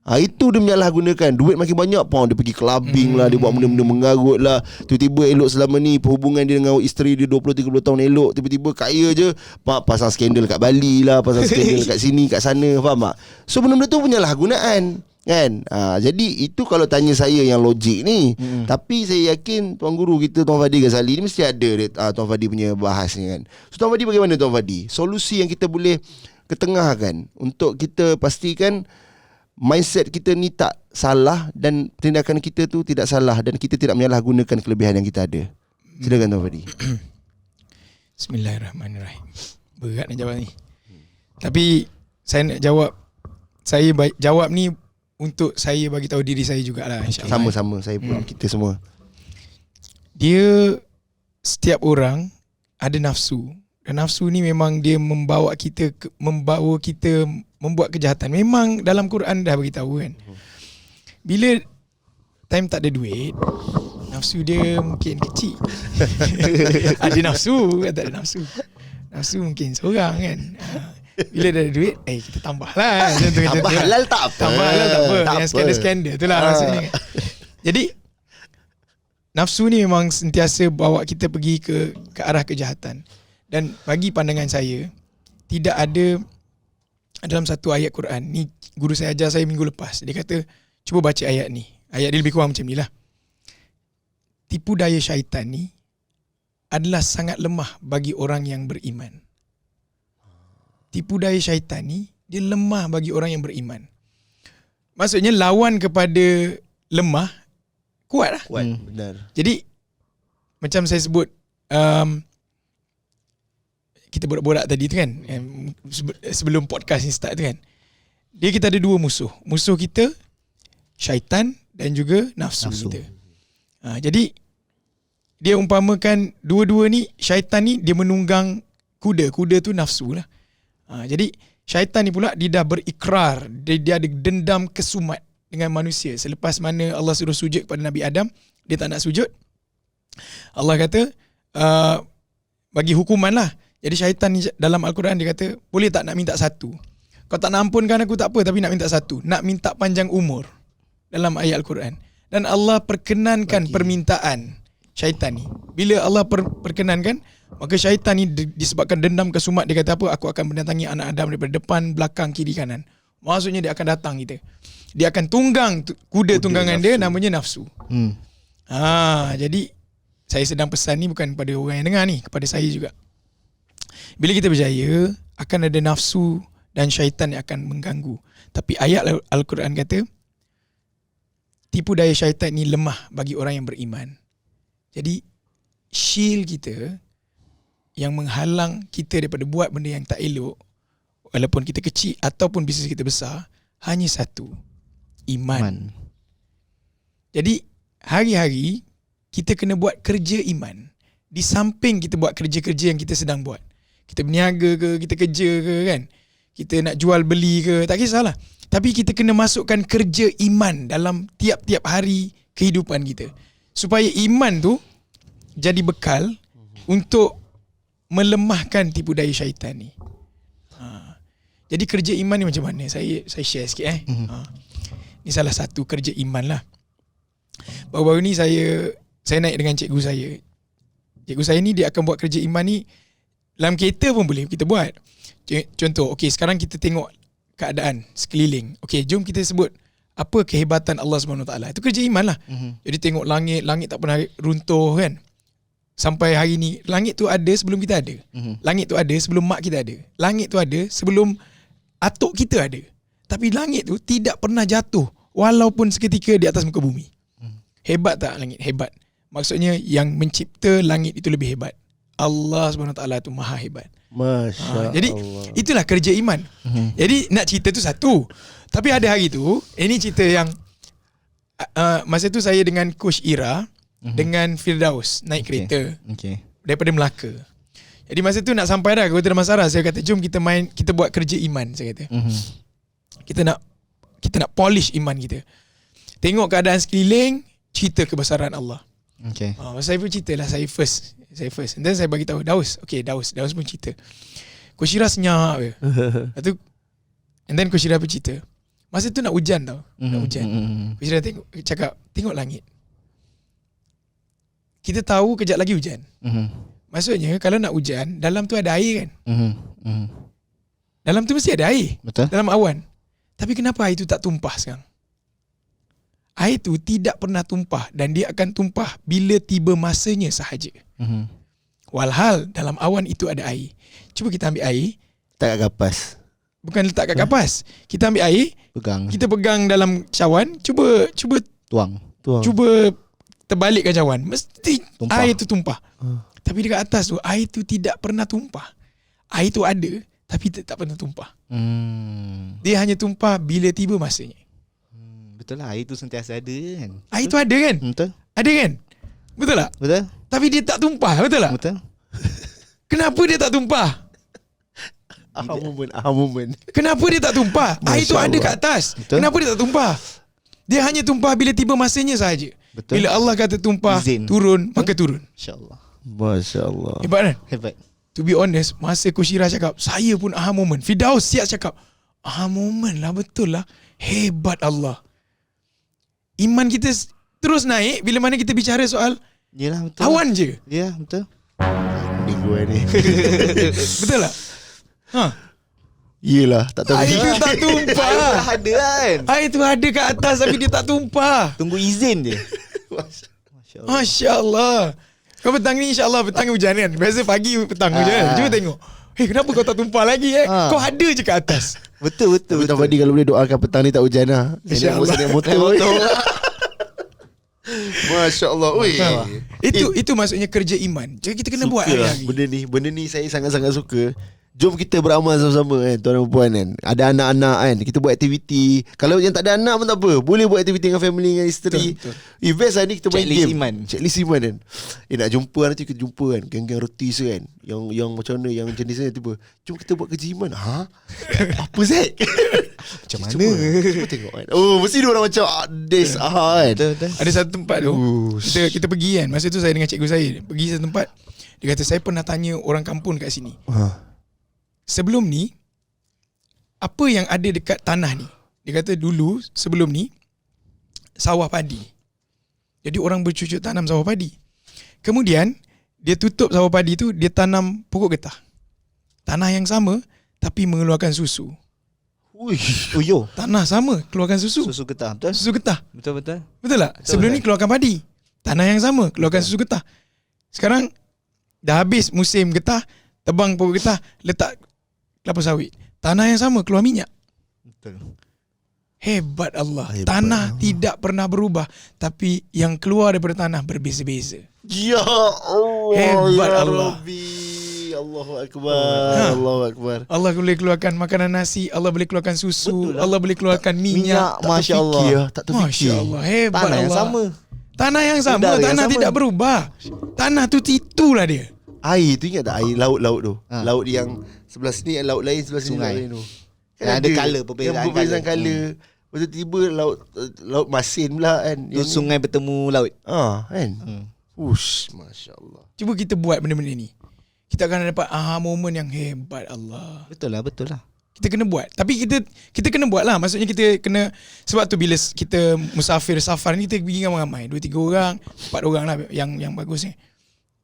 Itu dia menyalahgunakan. Duit makin banyak pun dia pergi clubbing lah, dia buat benda-benda mengarut lah. Tiba-tiba elok selama ni perhubungan dia dengan isteri dia 20-30 tahun elok, tiba-tiba kaya je, pasang skandal kat Bali lah, pasang skandal kat sini kat sana, faham tak? So benda-benda tu penyalahgunaan kan. Jadi itu kalau tanya saya yang logik ni. Tapi saya yakin Tuan Guru kita, Tuan Fadi Ghazali ni mesti ada Tuan Fadi punya bahas ni kan. So Tuan Fadi bagaimana Tuan Fadi? Solusi yang kita boleh ketengahkan untuk kita pastikan mindset kita ni tak salah dan tindakan kita tu tidak salah dan kita tidak menyalahgunakan kelebihan yang kita ada. Silakan Tuan Fadi. Bismillahirrahmanirrahim. Berat nak jawab ni. Tapi saya nak jawab, saya jawab ni untuk saya bagi tahu diri saya jugalah, insya-Allah. Sama-sama saya pun, kita semua. Dia, setiap orang ada nafsu. Dan nafsu ni memang dia membawa kita membuat kejahatan. Memang dalam Quran dah beritahu kan. Bila time tak ada duit, nafsu dia mungkin kecil. Ada nafsu, tak ada nafsu. Nafsu mungkin seorang kan. Bila dah ada duit, kita tambah lah. Tambah halal tak apa. Tambah halal tak apa. Yang skandal-skandal tu lah maksudnya kan. Jadi nafsu ni memang sentiasa bawa kita pergi ke arah kejahatan. Dan bagi pandangan saya, tidak ada dalam satu ayat Quran ni, guru saya ajar saya minggu lepas. Dia kata, cuba baca ayat ni. Ayat dia lebih kurang macam ni lah. Tipu daya syaitan ni adalah sangat lemah bagi orang yang beriman. Tipu daya syaitan ni dia lemah bagi orang yang beriman. Maksudnya lawan kepada lemah, kuat lah. Kuat, benar. Jadi macam saya sebut, kita borak-borak tadi tu kan, sebelum podcast ni start tu kan, kita ada dua musuh. Musuh kita syaitan dan juga nafsu. Kita. Jadi dia umpamakan dua-dua ni, syaitan ni dia menunggang kuda tu nafsu lah. Jadi syaitan ni pula dia dah berikrar, dia ada dendam kesumat dengan manusia. Selepas mana Allah suruh sujud kepada Nabi Adam, dia tak nak sujud. Allah kata bagi hukuman lah. Jadi syaitan ni dalam Al-Quran dia kata, boleh tak nak minta satu? Kau tak nak ampunkan aku tak apa, tapi nak minta satu. Nak minta panjang umur dalam ayat Al-Quran. Dan Allah perkenankan permintaan syaitan ni. Bila Allah perkenankan, maka syaitan ni disebabkan dendam kesumat, dia kata apa? Aku akan mendatangi anak Adam daripada depan, belakang, kiri, kanan. Maksudnya dia akan datang kita. Dia akan tunggang kuda tunggangan nafsu. Dia namanya nafsu. Jadi saya sedang pesan ni bukan kepada orang yang dengar ni, kepada saya juga. Bila kita berjaya, akan ada nafsu dan syaitan yang akan mengganggu. Tapi ayat Al-Quran kata, tipu daya syaitan ni lemah bagi orang yang beriman. Jadi shield kita yang menghalang kita daripada buat benda yang tak elok, walaupun kita kecil ataupun bisnes kita besar, hanya satu, iman. Jadi hari-hari kita kena buat kerja iman. Di samping kita buat kerja-kerja yang kita sedang buat, kita berniaga ke, kita kerja ke kan, kita nak jual beli ke, tak kisahlah. Tapi kita kena masukkan kerja iman dalam tiap-tiap hari kehidupan kita, supaya iman tu jadi bekal untuk melemahkan tipu daya syaitan ni. Jadi kerja iman ni macam mana? Saya share sikit Ni salah satu kerja iman lah. Baru-baru ni saya naik dengan cikgu saya. Cikgu saya ni dia akan buat kerja iman ni dalam kereta pun boleh kita buat. Contoh, okey sekarang kita tengok keadaan sekeliling. Okey, jom kita sebut apa kehebatan Allah SWT. Itu kerja iman lah. Jadi tengok langit tak pernah runtuh kan. Sampai hari ni langit tu ada sebelum kita ada. Langit tu ada sebelum mak kita ada. Langit tu ada sebelum atuk kita ada. Tapi langit tu tidak pernah jatuh walaupun seketika di atas muka bumi. Hebat tak langit? Hebat. Maksudnya yang mencipta langit itu lebih hebat. Allah SWT tu maha hebat. Masya Jadi Allah. itulah kerja iman. Jadi nak cerita tu satu. Tapi ada hari tu, ini cerita yang masa tu saya dengan Coach Ira dengan Firdaus naik kereta daripada Melaka. Jadi masa tu nak sampai dah ke Kota Damansara. Saya kata jom kita buat kerja iman, saya kata. Kita nak polish iman kita. Tengok keadaan sekeliling, cerita kebesaran Allah. Saya pun cerita lah, saya first. And then saya bagi tahu Daus pun cerita. Coach Ira senyap je. And then Coach Ira pun cerita. Masa tu nak hujan tau. Nak hujan. Coach Ira tengok langit. Kita tahu kejap lagi hujan. Maksudnya kalau nak hujan, dalam tu ada air kan. Dalam tu mesti ada air. Betul. Dalam awan. Tapi kenapa air tu tak tumpah sekarang? Air tu tidak pernah tumpah dan dia akan tumpah bila tiba masanya sahaja. Walhal dalam awan itu ada air. Cuba kita ambil air. Tak kat kapas. Bukan letak kat kapas. Kita ambil air. Kita pegang dalam cawan. Cuba Tuang. Cuba terbalikkan cawan. Mesti Tumpah. air tu tumpah. Tapi dekat atas tu air tu tidak pernah tumpah. Air tu ada tapi tak pernah tumpah. Dia hanya tumpah bila tiba masanya. Betul lah, air tu sentiasa ada kan. Air tu ada kan? Betul. Ada kan? Betul tak? Betul. Tapi dia tak tumpah, betul tak? Betul. Kenapa dia tak tumpah? Aha moment. Kenapa dia tak tumpah? Air tu ada kat atas. Betul. Kenapa dia tak tumpah? Dia hanya tumpah bila tiba masanya sahaja. Betul. Bila Allah kata tumpah, Izin. turun, maka turun. InsyaAllah. Masya Allah. Hebat kan? Hebat. To be honest, masa Coach Ira cakap, saya pun aha moment. Firdaus siap cakap, aha moment lah, betul lah. Hebat Allah. Iman kita terus naik bila mana kita bicara soal Yelah betul. awan je. Ya betul. Ni gue ni. Betul tak? Yelah, tak tahu. Air tu tak tumpah. Air tu ada kan. Air tu ada kat atas tapi dia tak tumpah. Tunggu izin je. Masya Allah. Kau petang ni insya-Allah petang hujan kan. Biasa pagi petang hujan. Cuba tengok. Kenapa kau tak tumpah lagi Kau ada je kat atas. Betul. Tadi kalau boleh doakan petang ni tak hujan lah. InsyaAllah. Naik motor. Masya Allah. Itu maksudnya kerja iman. Jadi kita kena buat hari-hari. Benda ni saya sangat-sangat suka. Jom kita beramal sama-sama kan, tuan dan puan kan. Ada anak-anak kan, kita buat aktiviti. Kalau yang tak ada anak pun tak apa, boleh buat aktiviti dengan family, dengan isteri. Best lah ni kita main Checklist game iman. Checklist iman kan. Nak jumpa nanti kita jumpa kan, geng-geng roti kan, yang macam mana, yang jenisnya tiba, jom kita buat kerja iman. Apa Zack? Macam mana? Cuba tengok kan. Oh, mesti dia orang macam this kan. Ada satu tempat tu kita pergi kan. Masa tu saya dengan cikgu saya pergi satu tempat. Dia kata saya pernah tanya orang kampung kat sini. Sebelum ni apa yang ada dekat tanah ni? Dia kata dulu sebelum ni sawah padi. Jadi orang bercucuk tanam sawah padi. Kemudian dia tutup sawah padi tu, dia tanam pokok getah. Tanah yang sama tapi mengeluarkan susu. Uyo. Tanah sama keluarkan susu. Susu getah. Betul. Susu getah. Betul. Betul tak? Sebelum ni keluarkan padi. Tanah yang sama keluarkan susu getah. Sekarang dah habis musim getah, tebang pokok getah, letak kelapa sawit. Tanah yang sama keluar minyak. Betul. Hebat Allah. Tanah tidak pernah berubah, tapi yang keluar daripada tanah berbeza-beza. Ya Allah. Hebat ya Allah. Rabbi. Allahu Akbar. Allahu Akbar. Allah boleh keluarkan makanan nasi, Allah boleh keluarkan susu, Allah boleh keluarkan minyak. Masya Allah. Tak terfikir. Masya Allah. Hebat Tanah yang Allah. sama. Tanah yang sama, Udara yang tanah sama. tidak berubah. Tanah tu itulah dia. Air tu ingat tak air laut-laut tu? Laut yang sebelah sini laut lain, sebelah sini Sungai. laut lain tu. Yang ada colour, perbezaan yang perbezaan colour. colour. Lepas tu tiba laut masin pula kan. Tu sungai bertemu laut. Kan. Ush, Masya Allah. Cuba kita buat benda-benda ni. Kita akan dapat moment yang hebat Allah. Betul lah. Kita kena buat. Tapi kita kena buat lah. Maksudnya kita kena. Sebab tu bila kita musafir safar ni, kita pergi ramai-ramai 2-3 orang 4 orang lah yang bagus ni.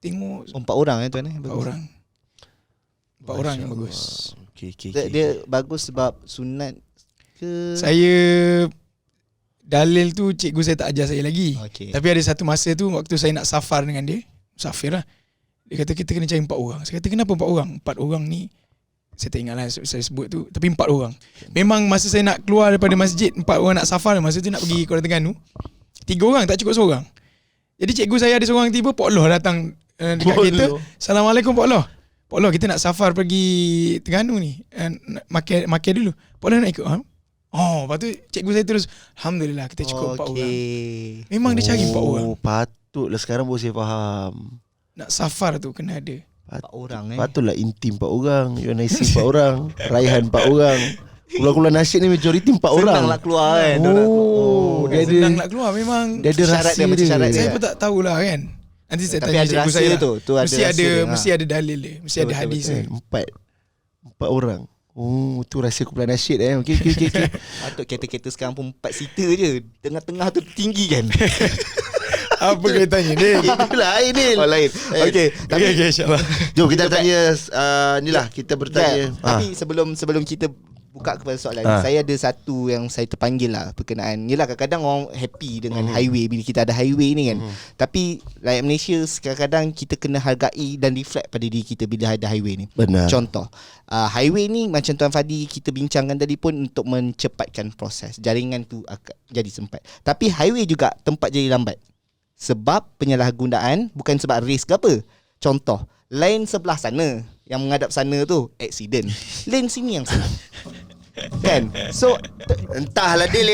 tengok 4 orang tuan 4 orang. 4 orang yang bagus. Dia bagus sebab sunat ke? Saya dalil tu cikgu saya tak ajar saya lagi. Tapi ada satu masa tu waktu saya nak safar dengan dia, musafir lah. Dia kata kita kena cari 4 orang. Saya kata kenapa 4 orang? 4 orang ni saya tak ingat lah saya sebut tu, tapi 4 orang. Memang masa saya nak keluar daripada masjid, 4 orang nak safar, masa tu nak pergi Kuala Terengganu, 3 orang tak cukup seorang. Jadi cikgu saya ada seorang tiba, Pak Loh datang dekat kita. Assalamualaikum Pak Loh. Pak Loh kita nak safar pergi Terengganu ni, makan dulu. Pak Loh nak ikut? Oh, lepas tu cikgu saya terus, Alhamdulillah kita cukup 4 orang. Memang dia cari 4 orang. Patutlah sekarang baru saya faham. Nak safar tu kena ada 4 orang Patutlah intim 4 orang, UNIC 4 orang, Raihan 4 orang. Keluar-keluar nasyid ni majoriti 4 orang. Senang nak keluar kan. Dia ada, senang nak keluar memang. Dia ada syarat dia, macam syarat dia. Saya pun tak tahulah kan. Nanti saya tapi tanya ada cikgu rahsia saya lah. tu Mesti ada dalil dia. Mesti ada hadis dia. 4 orang. Oh, tu rahsia kumpulan nasyid Okey. Patut kereta-kereta sekarang pun 4 seater je. Tengah-tengah tu tinggi kan. Apa kaitannya ni? Lain ni. Lain. Okey. Tapi insya-Allah. Jom kita tanya inilah kita bertanya. Tapi sebelum kita buka kepada soalan, saya ada satu yang saya terpanggil lah berkenaan. Yelah kadang-kadang orang happy dengan highway bila kita ada highway ni kan. Tapi rakyat Malaysia kadang-kadang kita kena hargai dan reflect pada diri kita bila ada highway ni. Benar. Contoh, highway ni macam Tuan Fadi kita bincangkan tadi pun untuk mencepatkan proses. Jaringan tu jadi sempat. Tapi highway juga tempat jadi lambat. Sebab penyalahgunaan, bukan sebab race ke apa. Contoh, lane sebelah sana yang menghadap sana tu accident. Lane sini yang senang. Kan? So entahlah dia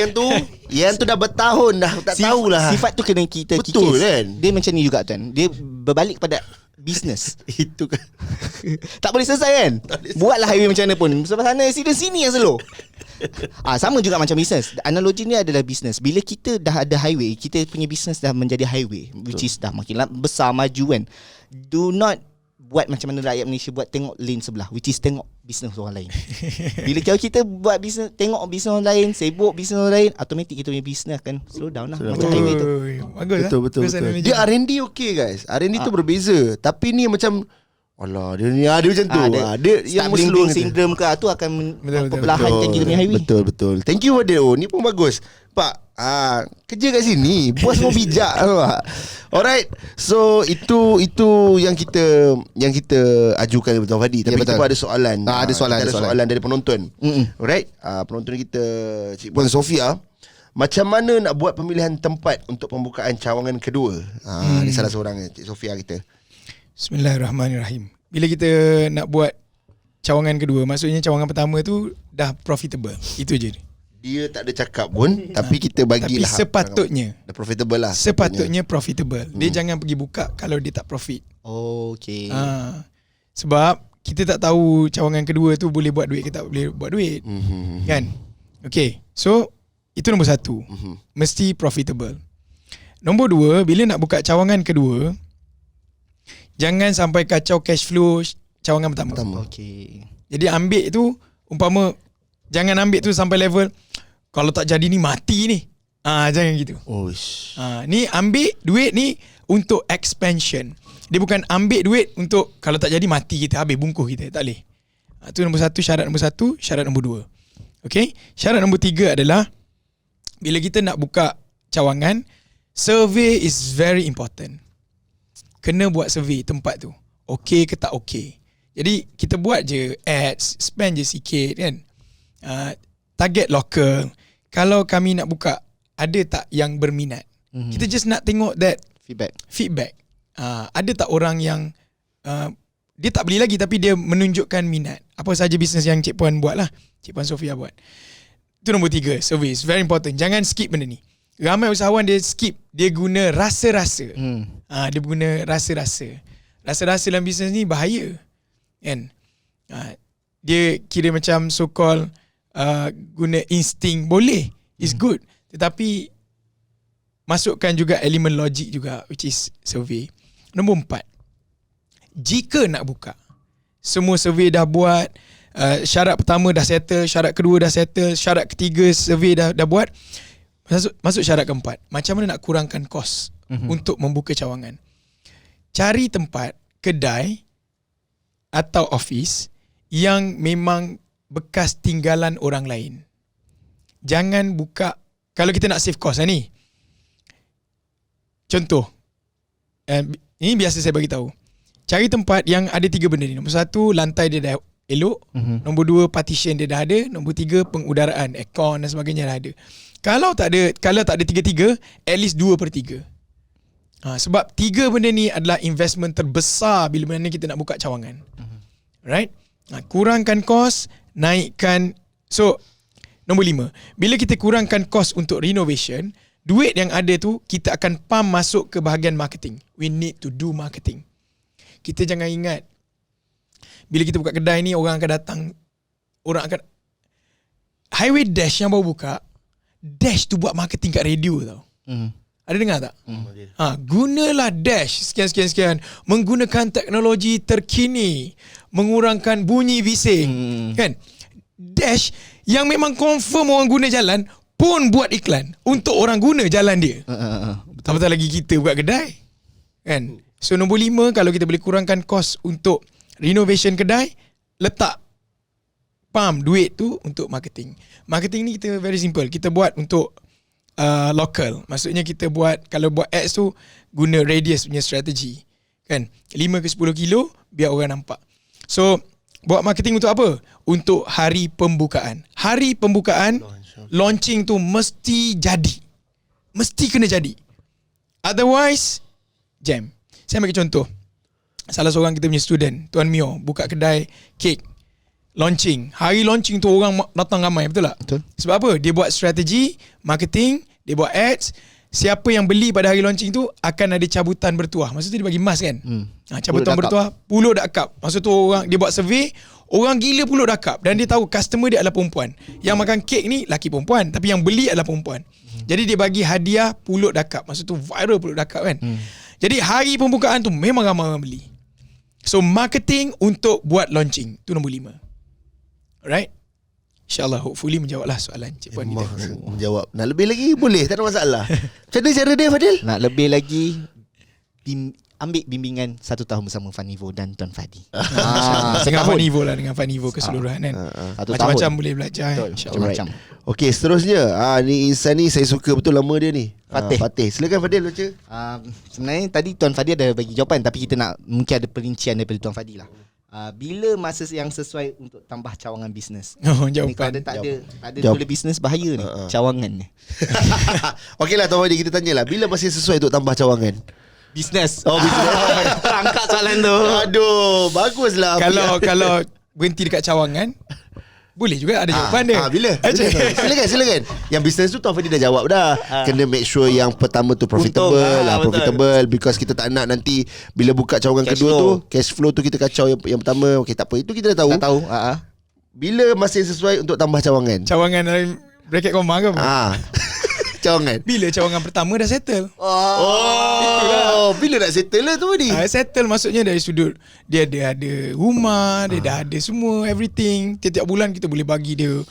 yang tu dah bertahun dah tak tahulah. Sifat tu kena kita betul kikis. Kan? Dia macam ni juga tuan. Dia berbalik pada business. Itu kan. Tak boleh selesai kan? Buatlah highway macam mana pun. Sebelah sana accident, sini yang slow. Sama juga macam business. Analogi ni adalah business. Bila kita dah ada highway, kita punya business dah menjadi highway, which is dah makin besar, maju kan. Do not buat macam mana rakyat Malaysia buat, tengok lane sebelah, which is tengok bisnes orang lain. Bila kalau kita buat bisnes, tengok bisnes orang lain, sibuk bisnes orang lain, automatik kita punya bisnes akan slow down lah. Macam highway tu. Bagus betul. Dia R&D okey guys. R&D tu berbeza. Tapi ni macam alah dia macam tu. Dia yang slow syndrome ke tu akan perlahankan kita punya highway. Betul. Thank you Fadil. Ni pun bagus. Pak, kerja kat sini. Bos mau bijak. Alright. So itu yang kita ajukan kepada Fadi. Tapi kita pun ada soalan. Ada soalan dari penonton. Alright. Penonton kita Cik Puan Sofia, macam mana nak buat pemilihan tempat untuk pembukaan cawangan kedua? Ni salah seorang Cik Sofia kita. Bismillahirrahmanirrahim. Bila kita nak buat cawangan kedua, maksudnya cawangan pertama tu dah profitable. Itu je. Dia tak ada cakap pun, tapi kita bagilah. Tapi sepatutnya dah profitable lah. Sepatutnya profitable. Dia jangan pergi buka kalau dia tak profit. Okay. Sebab kita tak tahu cawangan kedua tu boleh buat duit ke tak boleh buat duit. Kan? Okay. So itu nombor 1. Mesti profitable. Nombor 2, bila nak buka cawangan kedua, jangan sampai kacau cash flow cawangan pertama. Okay. Jadi ambil tu, umpama jangan ambil tu sampai level kalau tak jadi ni mati ni. Jangan gitu. Ni ambil duit ni untuk expansion. Dia bukan ambil duit untuk kalau tak jadi mati kita, habis bungkus kita. Tak boleh. Itu nombor 1, syarat nombor 1. Syarat nombor 2. Okay. Syarat nombor 3 adalah bila kita nak buka cawangan, survey is very important. Kena buat survey tempat tu. Okay ke tak okay. Jadi kita buat je ads, spend je sikit kan. Target local. Kalau kami nak buka, ada tak yang berminat? Kita just nak tengok that feedback. Ada tak orang yang dia tak beli lagi tapi dia menunjukkan minat. Apa saja bisnes yang Cik Puan buat lah, Cik Puan Sofia buat. Itu nombor 3, survey. Very important. Jangan skip benda ni. Ramai usahawan dia skip. Dia guna rasa-rasa. Dia guna rasa-rasa. Rasa-rasa dalam bisnes ni bahaya kan. Dia kira macam so called guna insting. Boleh, it's good, tetapi masukkan juga elemen logik juga, which is survey. Nombor 4, jika nak buka, semua survey dah buat, syarat pertama dah settle, syarat kedua dah settle, syarat ketiga survey dah buat, masuk syarat keempat. Macam mana nak kurangkan kos untuk membuka cawangan. cari tempat, kedai atau office yang memang bekas tinggalan orang lain. Jangan buka, kalau kita nak save cost ni. Contoh, ini biasa saya bagi tahu. Cari tempat yang ada 3 benda ni. Nombor 1, lantai dia dah elok. Nombor 2, partition dia dah ada. Nombor 3, pengudaraan, aircon dan sebagainya dah ada. Kalau tak ada 3-3, at least 2/3. Sebab 3 benda ni adalah investment terbesar bila mana kita nak buka cawangan. Right? Kurangkan kos, naikkan. So, nombor 5, bila kita kurangkan kos untuk renovation, duit yang ada tu kita akan pump masuk ke bahagian marketing. We need to do marketing. Kita jangan ingat bila kita buka kedai ni orang akan datang, Highway Dash yang baru buka, Dash tu buat marketing kat radio tau. Ada dengar tak? Gunalah Dash sekian. Menggunakan teknologi terkini, mengurangkan bunyi bising. Kan? Dash yang memang confirm orang guna jalan pun buat iklan untuk orang guna jalan dia. Betul lagi kita buat kedai. Kan? So nombor 5, kalau kita boleh kurangkan kos untuk renovation kedai, letak pump duit tu untuk marketing. Marketing ni kita very simple. Kita buat untuk local. Maksudnya kita buat, kalau buat ads tu guna radius punya strategi. Kan? 5 ke 10 kilo biar orang nampak. So buat marketing untuk apa? Untuk hari pembukaan. Hari pembukaan, launching tu mesti jadi. Mesti kena jadi. Otherwise, jam. Saya bagi contoh. Salah seorang kita punya student, Tuan Mio, buka kedai kek. Launching. Hari launching tu orang datang ramai, betul tak? Betul. Sebab apa? Dia buat strategi, marketing, dia buat ads. Siapa yang beli pada hari launching tu akan ada cabutan bertuah. Maksud tu dia bagi mas kan? Cabutan bertuah, pulut dakap. Maksud tu dia buat survey, orang gila pulut dakap. Dan dia tahu customer dia adalah perempuan. Yang makan kek ni laki perempuan, tapi yang beli adalah perempuan. Jadi dia bagi hadiah pulut dakap. Maksud tu viral pulut dakap kan? Jadi hari pembukaan tu memang ramai orang beli. So marketing untuk buat launching. Tu nombor 5. Alright? InsyaAllah hopefully menjawablah soalan Cik Puan kita. Menjawab. Nak lebih lagi boleh, tak ada masalah. Macam mana cara dia, Fadil? Nak lebih lagi, ambil bimbingan 1 tahun bersama Fanivo dan Tuan Fadi. Dengan Fanivo lah, dengan Fanivo keseluruhan kan. Macam-macam boleh belajar. Macam-macam. Okey, seterusnya. Ni Insan ni saya suka betul nama dia ni. Fatih. Silakan Fadil baca. Sebenarnya tadi Tuan Fadi ada bagi jawapan, tapi kita nak mungkin ada perincian daripada Tuan Fadi lah. Bila masa yang sesuai untuk tambah cawangan bisnes? Jawapan. Ni tak ada tulis bisnes, bahaya ni. Cawangan ni. Okeylah Tuan Fadi, kita tanyalah, bila masih sesuai untuk tambah cawangan? Bisnes. Bisnes. Terangkat soalan tu. Aduh, baguslah. Kalau berhenti dekat cawangan, boleh juga ada jawapan dia. Bila? Silakan. Yang bisnes tu Tuan Fadi dah jawab dah. Kena make sure yang pertama tu profitable. Profitable, because kita tak nak nanti bila buka cawangan kedua tu, cash flow tu kita kacau yang pertama. Okey, tak apa. Itu kita dah tahu. Bila masih sesuai untuk tambah cawangan? Cawangan dalam bracket koma ke apa? Cawangan. Bila cawangan pertama dah settle. Itulah. Bila nak settle lah tu ni? Settle maksudnya dari sudut dia ada rumah, dia dah ada semua, everything. Tiap-tiap bulan kita boleh bagi dia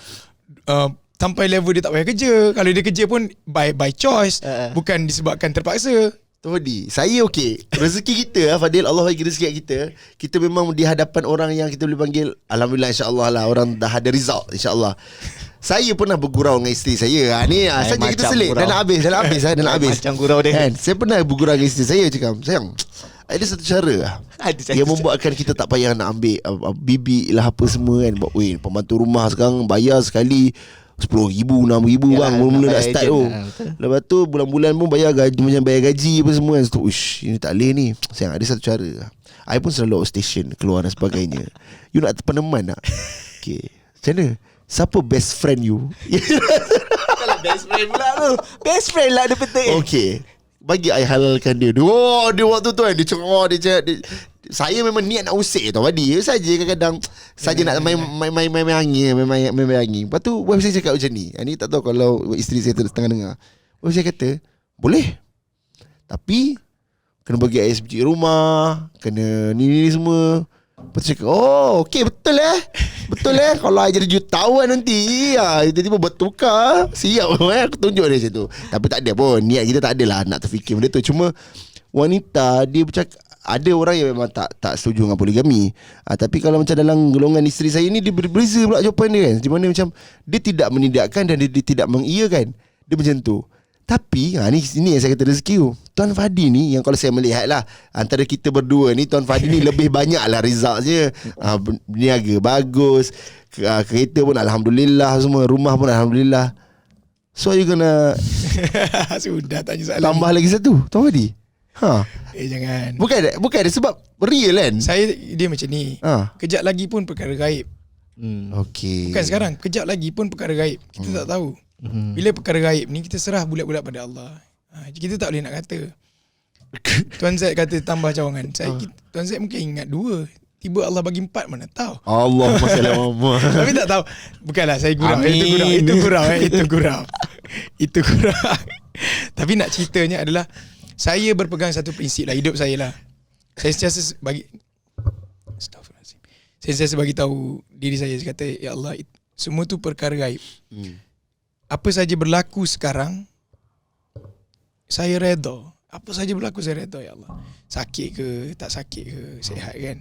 sampai level dia tak payah kerja. Kalau dia kerja pun by choice, bukan disebabkan terpaksa. Tu Fadi, saya okey. Rezeki kita Fadil, Allah bagi rezeki kat kita. Kita memang di hadapan orang yang kita boleh panggil, alhamdulillah, insya-Allah lah, orang dah ada result, insya-Allah. Saya pernah bergurau dengan isteri saya. Saja kita selit. Dah nak habis. Macam gurau dia. Kan? Saya pernah bergurau dengan isteri saya, cakap, sayang, ada satu cara yang membuatkan kita tak payah nak ambil bibik lah apa semua kan. Pembantu rumah sekarang bayar sekali 10,000, 6,000 bang. Mula-mula nak start tu. Lepas tu bulan-bulan pun bayar gaji, macam bayar gaji apa semua kan. Ini tak boleh ni. Sayang, ada satu cara. I pun selalu outstation keluar dan sebagainya. You nak peneman tak? Okay, macam mana? Siapa best friend you? Kalau best friend pula tu. Best friend lah dia petik. Okay, bagi I halalkan dia. Dia waktu tu kan, dia cakap, saya memang niat nak usik tau Fadi. Saja kadang-kadang saja nak main angin. Lepas tu wife saya cakap macam ni. Ini tak tahu kalau isteri saya tengah dengar. Wife saya kata, boleh, tapi kena bagi ISBG rumah, kena ni semua. Lepas tu cakap, okey, betul kalau I jadi jutawan nanti, tiba-tiba bertukar, siap aku tunjuk dia macam tu. Tapi tak ada pun, niat kita tak adalah nak terfikir benda tu. Cuma wanita, dia bercakap, ada orang yang memang tak setuju dengan poligami. Tapi kalau macam dalam golongan isteri saya ni, dia berbeza pula jawapan dia kan. Di mana macam dia tidak menidakkan dan dia tidak mengiyakan. Dia macam tu. Tapi ni yang saya kata rezeki tu. Tuan Fadi ni, yang kalau saya melihat lah, antara kita berdua ni, Tuan Fadi ni lebih banyak lah resultnya. Berniaga bagus, kereta pun Alhamdulillah, semua rumah pun Alhamdulillah. So you gonna Sudah tanya soalan tambah lagi satu, Tuan Fadi. Jangan. Bukan ada sebab real kan. Dia macam ni. Kejap lagi pun perkara gaib. Okay. Bukan sekarang, kejap lagi pun perkara gaib. Kita tak tahu. Bila perkara gaib ni, kita serah bulat-bulat pada Allah. Kita tak boleh nak kata. Tuan Zaid kata tambah cawangan. Tuan Zaid mungkin ingat 2. Tiba Allah bagi 4, mana tahu. Allah masalah mama. Tapi tak tahu. Bukanlah saya gurau. Itu gurau. Itu gurau. Tapi nak ceritanya adalah, saya berpegang satu prinsip lah hidup saya lah. Saya sentiasa bagi tahu diri saya kata, ya Allah, semua tu perkara gaib. Apa saja berlaku sekarang, saya redha. Apa saja berlaku saya redha, ya Allah. Sakit ke, tak sakit ke, sihat kan,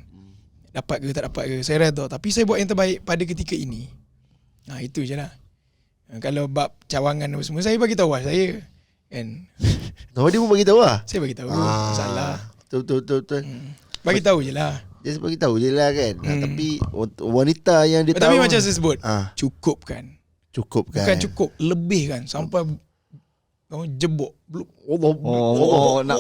dapat ke, tak dapat ke, saya redha. Tapi saya buat yang terbaik pada ketika ini. Itu je lah. Kalau bab cawangan apa semua, saya bagi tahu lah saya kan. Dia pun bagi tahu lah. Saya bagi tahu. Salah. Betul. Bagi tahu je lah. Just bagi tahu je lah kan. Tapi wanita yang dia tahu. Tapi macam saya sebut, cukup kan. Cukup kan. Bukan cukup, lebih kan. Sampai jebok. Nak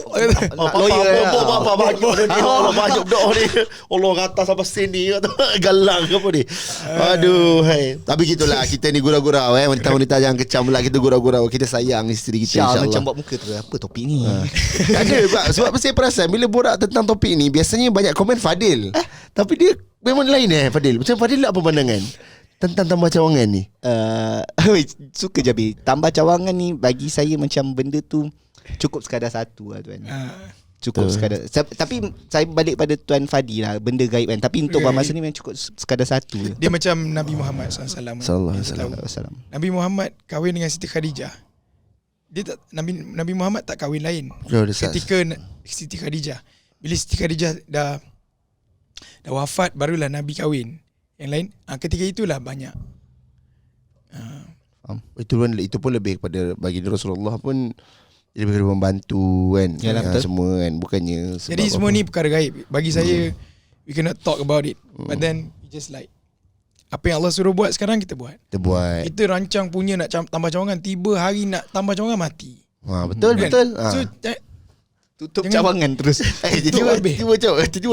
lawyer Allah banyak doa ni. Allah kata sampai sini galang apa ni. Aduh, hai. Tapi gitulah, kita ni gurau-gurau wanita-wanita jangan kecam lah, kita gurau-gurau. Kita sayang isteri kita, insya-Allah. Macam buat muka tu, apa topik ni? Ada sebab saya perasan bila borak tentang topik ni, biasanya banyak komen Fadil. Tapi dia memang lain Fadil. Macam Fadil apa pandangan tentang tambah cawangan ni? Suka je Bil. Tambah cawangan ni bagi saya macam benda tu cukup sekadar satu lah tuan. Cukup sekadar. Tapi saya balik pada Tuan Fadi lah, benda gaib kan. Tapi untuk masa ni memang cukup sekadar satu. Dia macam Nabi Muhammad SAW. Nabi Muhammad kahwin dengan Siti Khadijah. Dia tak, Nabi Muhammad tak kahwin lain. Ketika Siti Khadijah, bila Siti Khadijah dah wafat, barulah Nabi kahwin. Yang lain, ketika itulah banyak. Itu pun lebih kepada bagi Rasulullah pun dia lebih kepada membantu kan. Semua kan, bukannya sebab. Jadi semua ni perkara gaib. Bagi saya, we cannot talk about it. But then we just like, apa yang Allah suruh buat sekarang kita buat. Kita rancang punya nak tambah cawangan, tiba hari nak tambah cawangan mati. Betul. So tutup cawangan terus. Tiba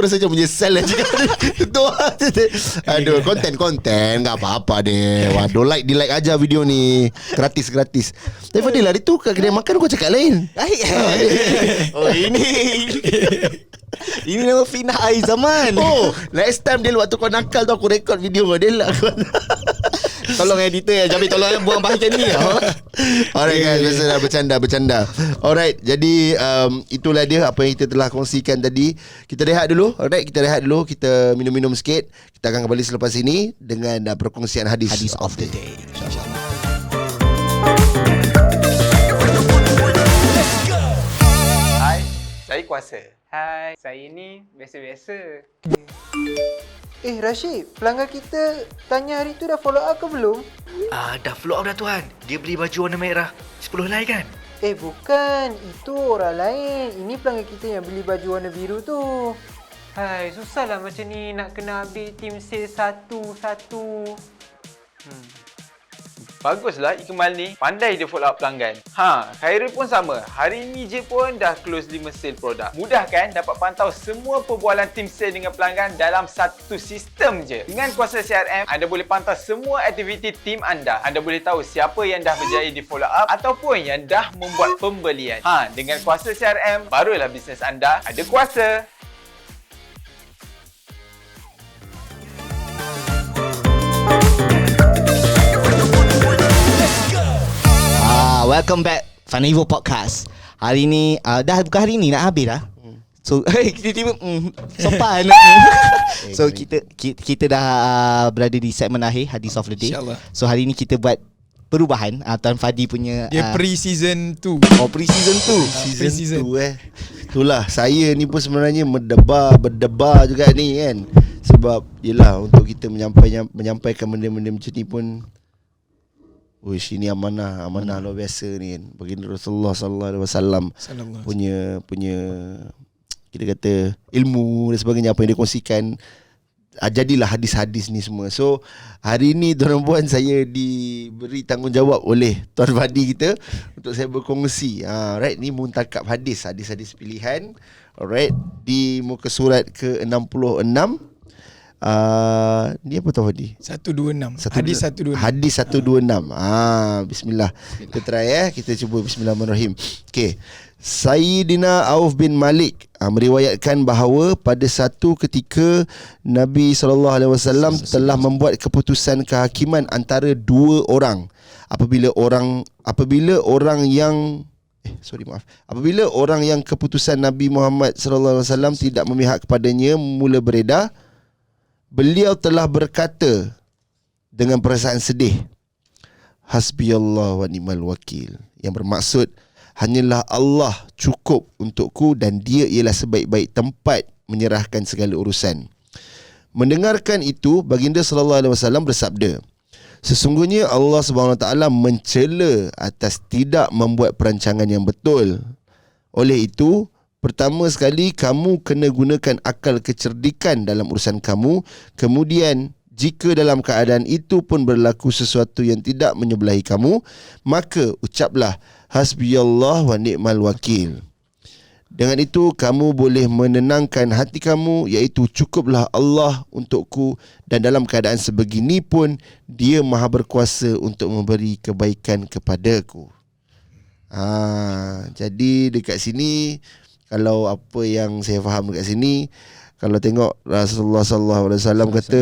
rasa macam menyesal lah. Aduh, konten enggak apa-apa deh. Waduh, di-like aja video ni. Gratis. Tapi Fadil lah, itu kat kedai makan kau cakap lain. Ini nama Fina Air Zaman. Next time dia waktu kau nakal tu, aku record video kau. Dia lah tolong editor Jamil, tolong buang bahagian ni. Alright guys, bercanda. Alright, jadi itulah dia apa yang kita telah kongsikan tadi. Kita rehat dulu. Kita minum-minum sikit. Kita akan kembali selepas ini dengan perkongsian hadis of the day. Hai, saya Kuasa. Hai, saya ni biasa-biasa. Rashid, pelanggan kita tanya hari tu dah follow up ke belum? Dah follow up dah tuan. Dia beli baju warna merah 10 helai kan? Bukan, itu orang lain. Ini pelanggan kita yang beli baju warna biru tu. Hai, susahlah macam ni nak kena update team sales satu-satu. Baguslah Ikmal ni, pandai dia follow up pelanggan. Khairul pun sama. Hari ni je pun dah close 5 sale produk. Mudah kan dapat pantau semua perbualan tim sale dengan pelanggan dalam satu sistem je. Dengan kuasa CRM, anda boleh pantau semua aktiviti tim anda. Anda boleh tahu siapa yang dah berjaya di follow up ataupun yang dah membuat pembelian. Dengan kuasa CRM, barulah bisnes anda ada kuasa. Welcome back Fanivo Podcast. Hari ni bukan hari ni, nak habis dah. So tiba-tiba sopan. So kita dah berada di segmen akhir Hadis of the Day. InsyaAllah. So hari ni kita buat perubahan Tuan Fadi punya Dia pre-season 2. Oh pre-season 2. Pre-season. Itulah saya ni pun sebenarnya berdebar juga ni kan. Sebab yelah untuk kita menyampaikan benda-benda macam ni pun Wish, ini amanah luar biasa ni kan. Baginda Rasulullah sallallahu alaihi wasallam punya kita kata ilmu dan sebagainya apa yang dia kongsikan. Jadilah hadis-hadis ni semua. So hari ni tuan puan saya diberi tanggungjawab oleh Tuan Fadi kita untuk saya berkongsi. Right, ni muntakab hadis pilihan. Alright, di muka surat ke-66. Ni apa Tuan Fadi? 126. Hadis 126. Hadis 126. Bismillah. Kita try kita cuba bismillahirrahmanirrahim. Okey. Sayyidina Auf bin Malik meriwayatkan bahawa pada satu ketika Nabi SAW telah membuat keputusan kehakiman antara dua orang. Apabila orang yang keputusan Nabi Muhammad SAW tidak memihak kepadanya mula beredar, beliau telah berkata dengan perasaan sedih, Hasbiyallah wa ni'mal wakil, yang bermaksud hanyalah Allah cukup untukku dan dia ialah sebaik-baik tempat menyerahkan segala urusan. Mendengarkan itu, baginda sallallahu alaihi wasallam bersabda, sesungguhnya Allah Subhanahu Wa Taala mencela atas tidak membuat perancangan yang betul. Oleh itu, pertama sekali kamu kena gunakan akal kecerdikan dalam urusan kamu. Kemudian jika dalam keadaan itu pun berlaku sesuatu yang tidak menyebelahi kamu, maka ucaplah Hasbiyallah wa ni'mal wakil. Dengan itu kamu boleh menenangkan hati kamu, iaitu cukuplah Allah untukku dan dalam keadaan sebegini pun dia maha berkuasa untuk memberi kebaikan kepadaku. Jadi dekat sini, kalau apa yang saya faham dekat sini, kalau tengok Rasulullah sallallahu alaihi wasallam kata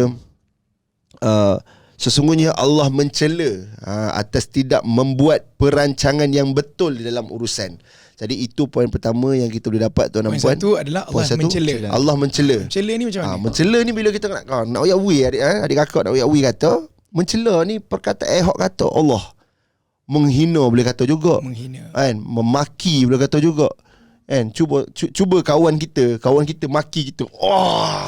sesungguhnya Allah mencela atas tidak membuat perancangan yang betul di dalam urusan. Jadi itu poin pertama yang kita boleh dapat tuan dan puan. Poin satu adalah Allah mencela. Allah mencela. Mencela ni macam mana? Mencela ni bila kita nak uyakwi adik kakak nak uyakwi kata, mencela ni perkataan hak kata Allah. Menghina boleh kata juga. Kan? Memaki boleh kata juga. Kan? Cuba kawan kita maki kita.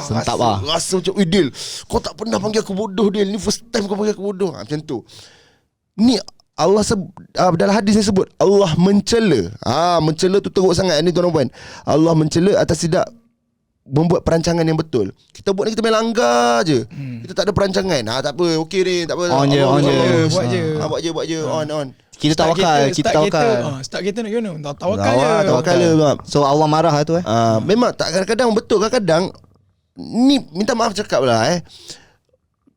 Sentap rasa macam Dil, kau tak pernah panggil aku bodoh Dil. Ni first time kau panggil aku bodoh. Macam tu. Ni Allah dalam hadis ni sebut Allah mencela. Mencela tu teruk sangat ni tuan-tuan puan. Allah mencela atas tidak membuat perancangan yang betul. Kita buat ni kita main langgar je. Kita tak ada perancangan. Tak apa, okey ni, tak apa. On je. Buat je. On. Kita tawakal. Start kereta nak gimana? Tawakal je. So Allah marah tu memang tak, kadang-kadang betul, kadang-kadang ni minta maaf cakap lah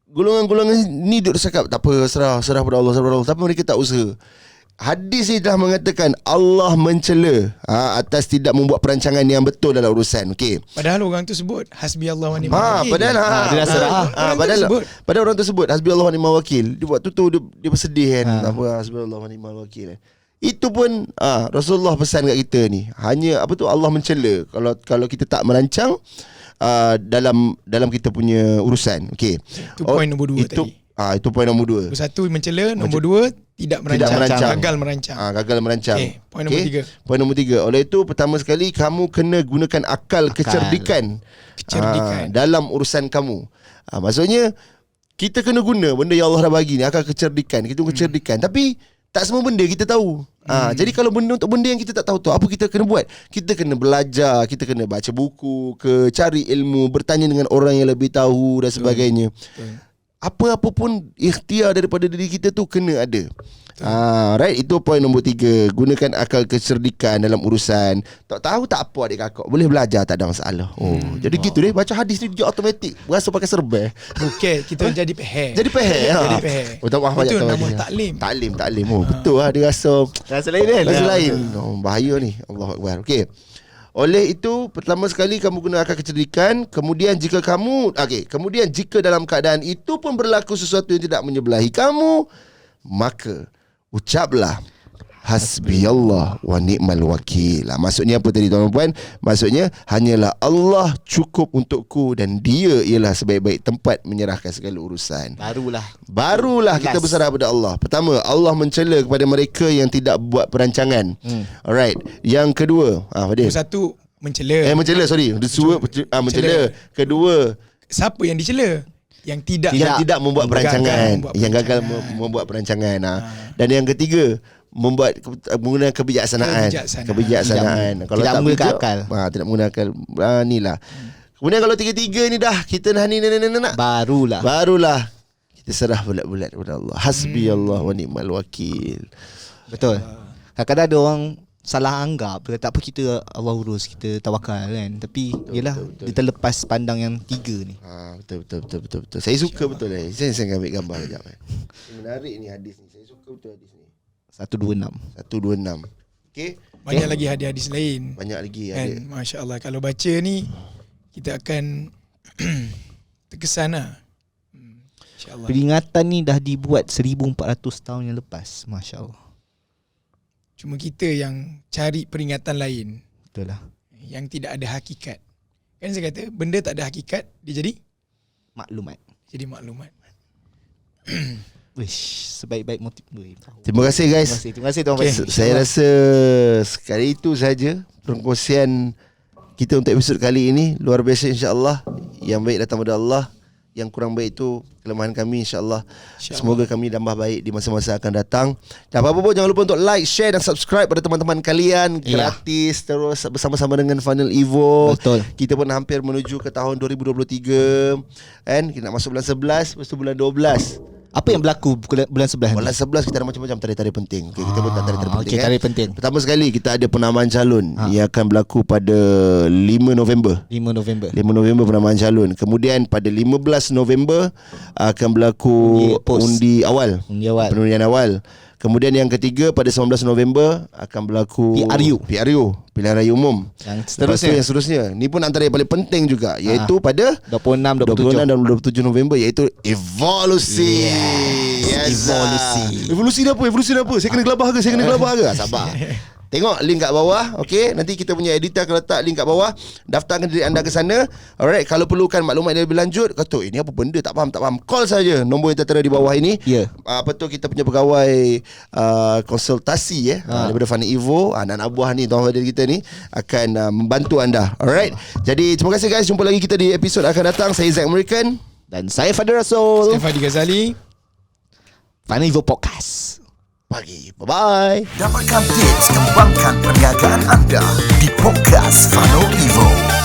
golongan-golongan ni duduk cakap tak apa, serah pada Allah, tapi mereka tak usaha. Hadis ni telah mengatakan Allah mencela atas tidak membuat perancangan yang betul dalam urusan. Okey. Padahal orang tu sebut hasbiyallah wa ni'mal wakil. Padahal orang tu sebut hasbiyallah wa ni'mal wakil. Dia buat tu dia bersedih kan. Apa hasbiyallah wa ni'mal wakil. Itu pun Rasulullah pesan kat kita ni. Hanya Allah mencela kalau kita tak merancang dalam kita punya urusan. Okey. Itu poin nombor 2 tadi. Itu poin nombor 2. Nombor 1 mencela, nombor 2 tidak merancang. Gagal merancang. Okay. Poin nombor 3. Poin nombor 3. Oleh itu pertama sekali kamu kena gunakan akal kecerdikan dalam urusan kamu. Maksudnya kita kena guna benda yang Allah dah bagi ni, akal kecerdikan. Kita guna kecerdikan. Tapi tak semua benda kita tahu. Jadi kalau untuk benda yang kita tak tahu tu, apa kita kena buat? Kita kena belajar, kita kena baca buku, cari ilmu, bertanya dengan orang yang lebih tahu dan sebagainya. Apa-apa pun ikhtiar daripada diri kita tu kena ada. Right, itu poin nombor 3. Gunakan akal kecerdikan dalam urusan. Tak tahu tak apa adik kakak, boleh belajar, tak ada masalah. Jadi gitu deh, baca hadis ni dia automatik berasa pakai serba. Okey, kita jadi peher. Jadi peher. Betul, nama taklim. Betul lah, dia rasa lain. Bahaya ni. Allahu akbar. Okey. Oleh itu, pertama sekali kamu guna akal kecerdikan. Kemudian jika dalam keadaan itu pun berlaku sesuatu yang tidak menyebelahi kamu, maka ucaplah Hasbiyallah wa ni'mal wakil. Maksudnya apa tadi tuan-tuan puan? Maksudnya hanyalah Allah cukup untukku dan dia ialah sebaik-baik tempat menyerahkan segala urusan. Barulah kita berserah pada Allah. Pertama, Allah mencela kepada mereka yang tidak buat perancangan. Alright. Yang kedua, Fadil. Satu, mencela. Mencela, sorry. Mencela. Kedua, siapa yang dicela? Yang tidak membuat perancangan. Yang gagal membuat perancangan. Dan yang ketiga, menggunakan kebijaksanaan. Kalau tidak tak menggunakan bijak, akal. tidak menggunakan inilah. Kemudian kalau tiga-tiga ni dah kita dah ni barulah kita serah bulat-bulat kepada Allah. Hasbiyallah wa ni'mal wakil. Betul. Kadang-kadang ada orang salah anggap, tak apa kita Allah urus, kita tawakal kan. Tapi yelah, dia terlepas pandang yang tiga ni. Betul. Saya suka betul Saya ambil gambar sekejap. Menarik ni hadis ni. Saya suka betul hadis ni. 126. Okay. Banyak lagi hadis-hadis lain. Banyak lagi kan, Masya Allah. Kalau baca ni kita akan terkesan lah. InsyaAllah. Peringatan ni dah dibuat 1400 tahun yang lepas. Masya Allah. Cuma kita yang cari peringatan lain. Betul lah. Yang tidak ada hakikat. Kan saya kata benda tak ada hakikat, dia jadi maklumat. Sebaik-baik motif. Terima kasih guys. Terima kasih tuan. Saya rasa sekali itu saja perkongsian kita untuk episod kali ini. Luar biasa insya-Allah. Yang baik datang daripada Allah, yang kurang baik itu kelemahan kami insya-Allah. Semoga kami tambah baik di masa-masa akan datang. Dan apa-apa pun jangan lupa untuk like, share dan subscribe pada teman-teman kalian. Gratis terus bersama-sama dengan Funnel Evo. Betul. Kita pun hampir menuju ke tahun 2023 kan. Kita nak masuk bulan 11, lepas tu bulan 12. Apa yang berlaku bulan 11 Bulan 11 kita ada macam-macam tarikh-tarikh penting. Kita pun tak tarikh-tarikh penting. Okay, tarikh penting. Pertama sekali kita ada penamaan calon yang akan berlaku pada 5 November. 5 November penamaan calon. Kemudian pada 15 November akan berlaku undi awal. Penundian awal. Kemudian yang ketiga pada 19 November akan berlaku PRU, Pilihan Raya Umum. Yang seterusnya. Ni pun antara yang paling penting juga, iaitu pada 26 dan 27 November, iaitu evolusi. Evolusi dah apa? Saya kena gelabah ke? Sabar. Tengok link kat bawah. Okay, nanti kita punya editor akan letak link kat bawah. Daftarkan diri anda ke sana. Alright, kalau perlukan maklumat yang lebih lanjut, kata ini apa benda, tak faham, call saja nombor yang tertera di bawah ini. Apa tu, kita punya pegawai konsultasi daripada Funnel Evo, anak buah ni, tuan hadir kita ni akan membantu anda. Alright, jadi terima kasih guys. Jumpa lagi kita di episod akan datang. Saya Zack American dan saya Fadil Rasul. Saya Fadi Ghazali. Funnel Evo Podcast pagi. Bye-bye. Dapatkan tips kembangkan perniagaan anda di Podcast Funnel Evo.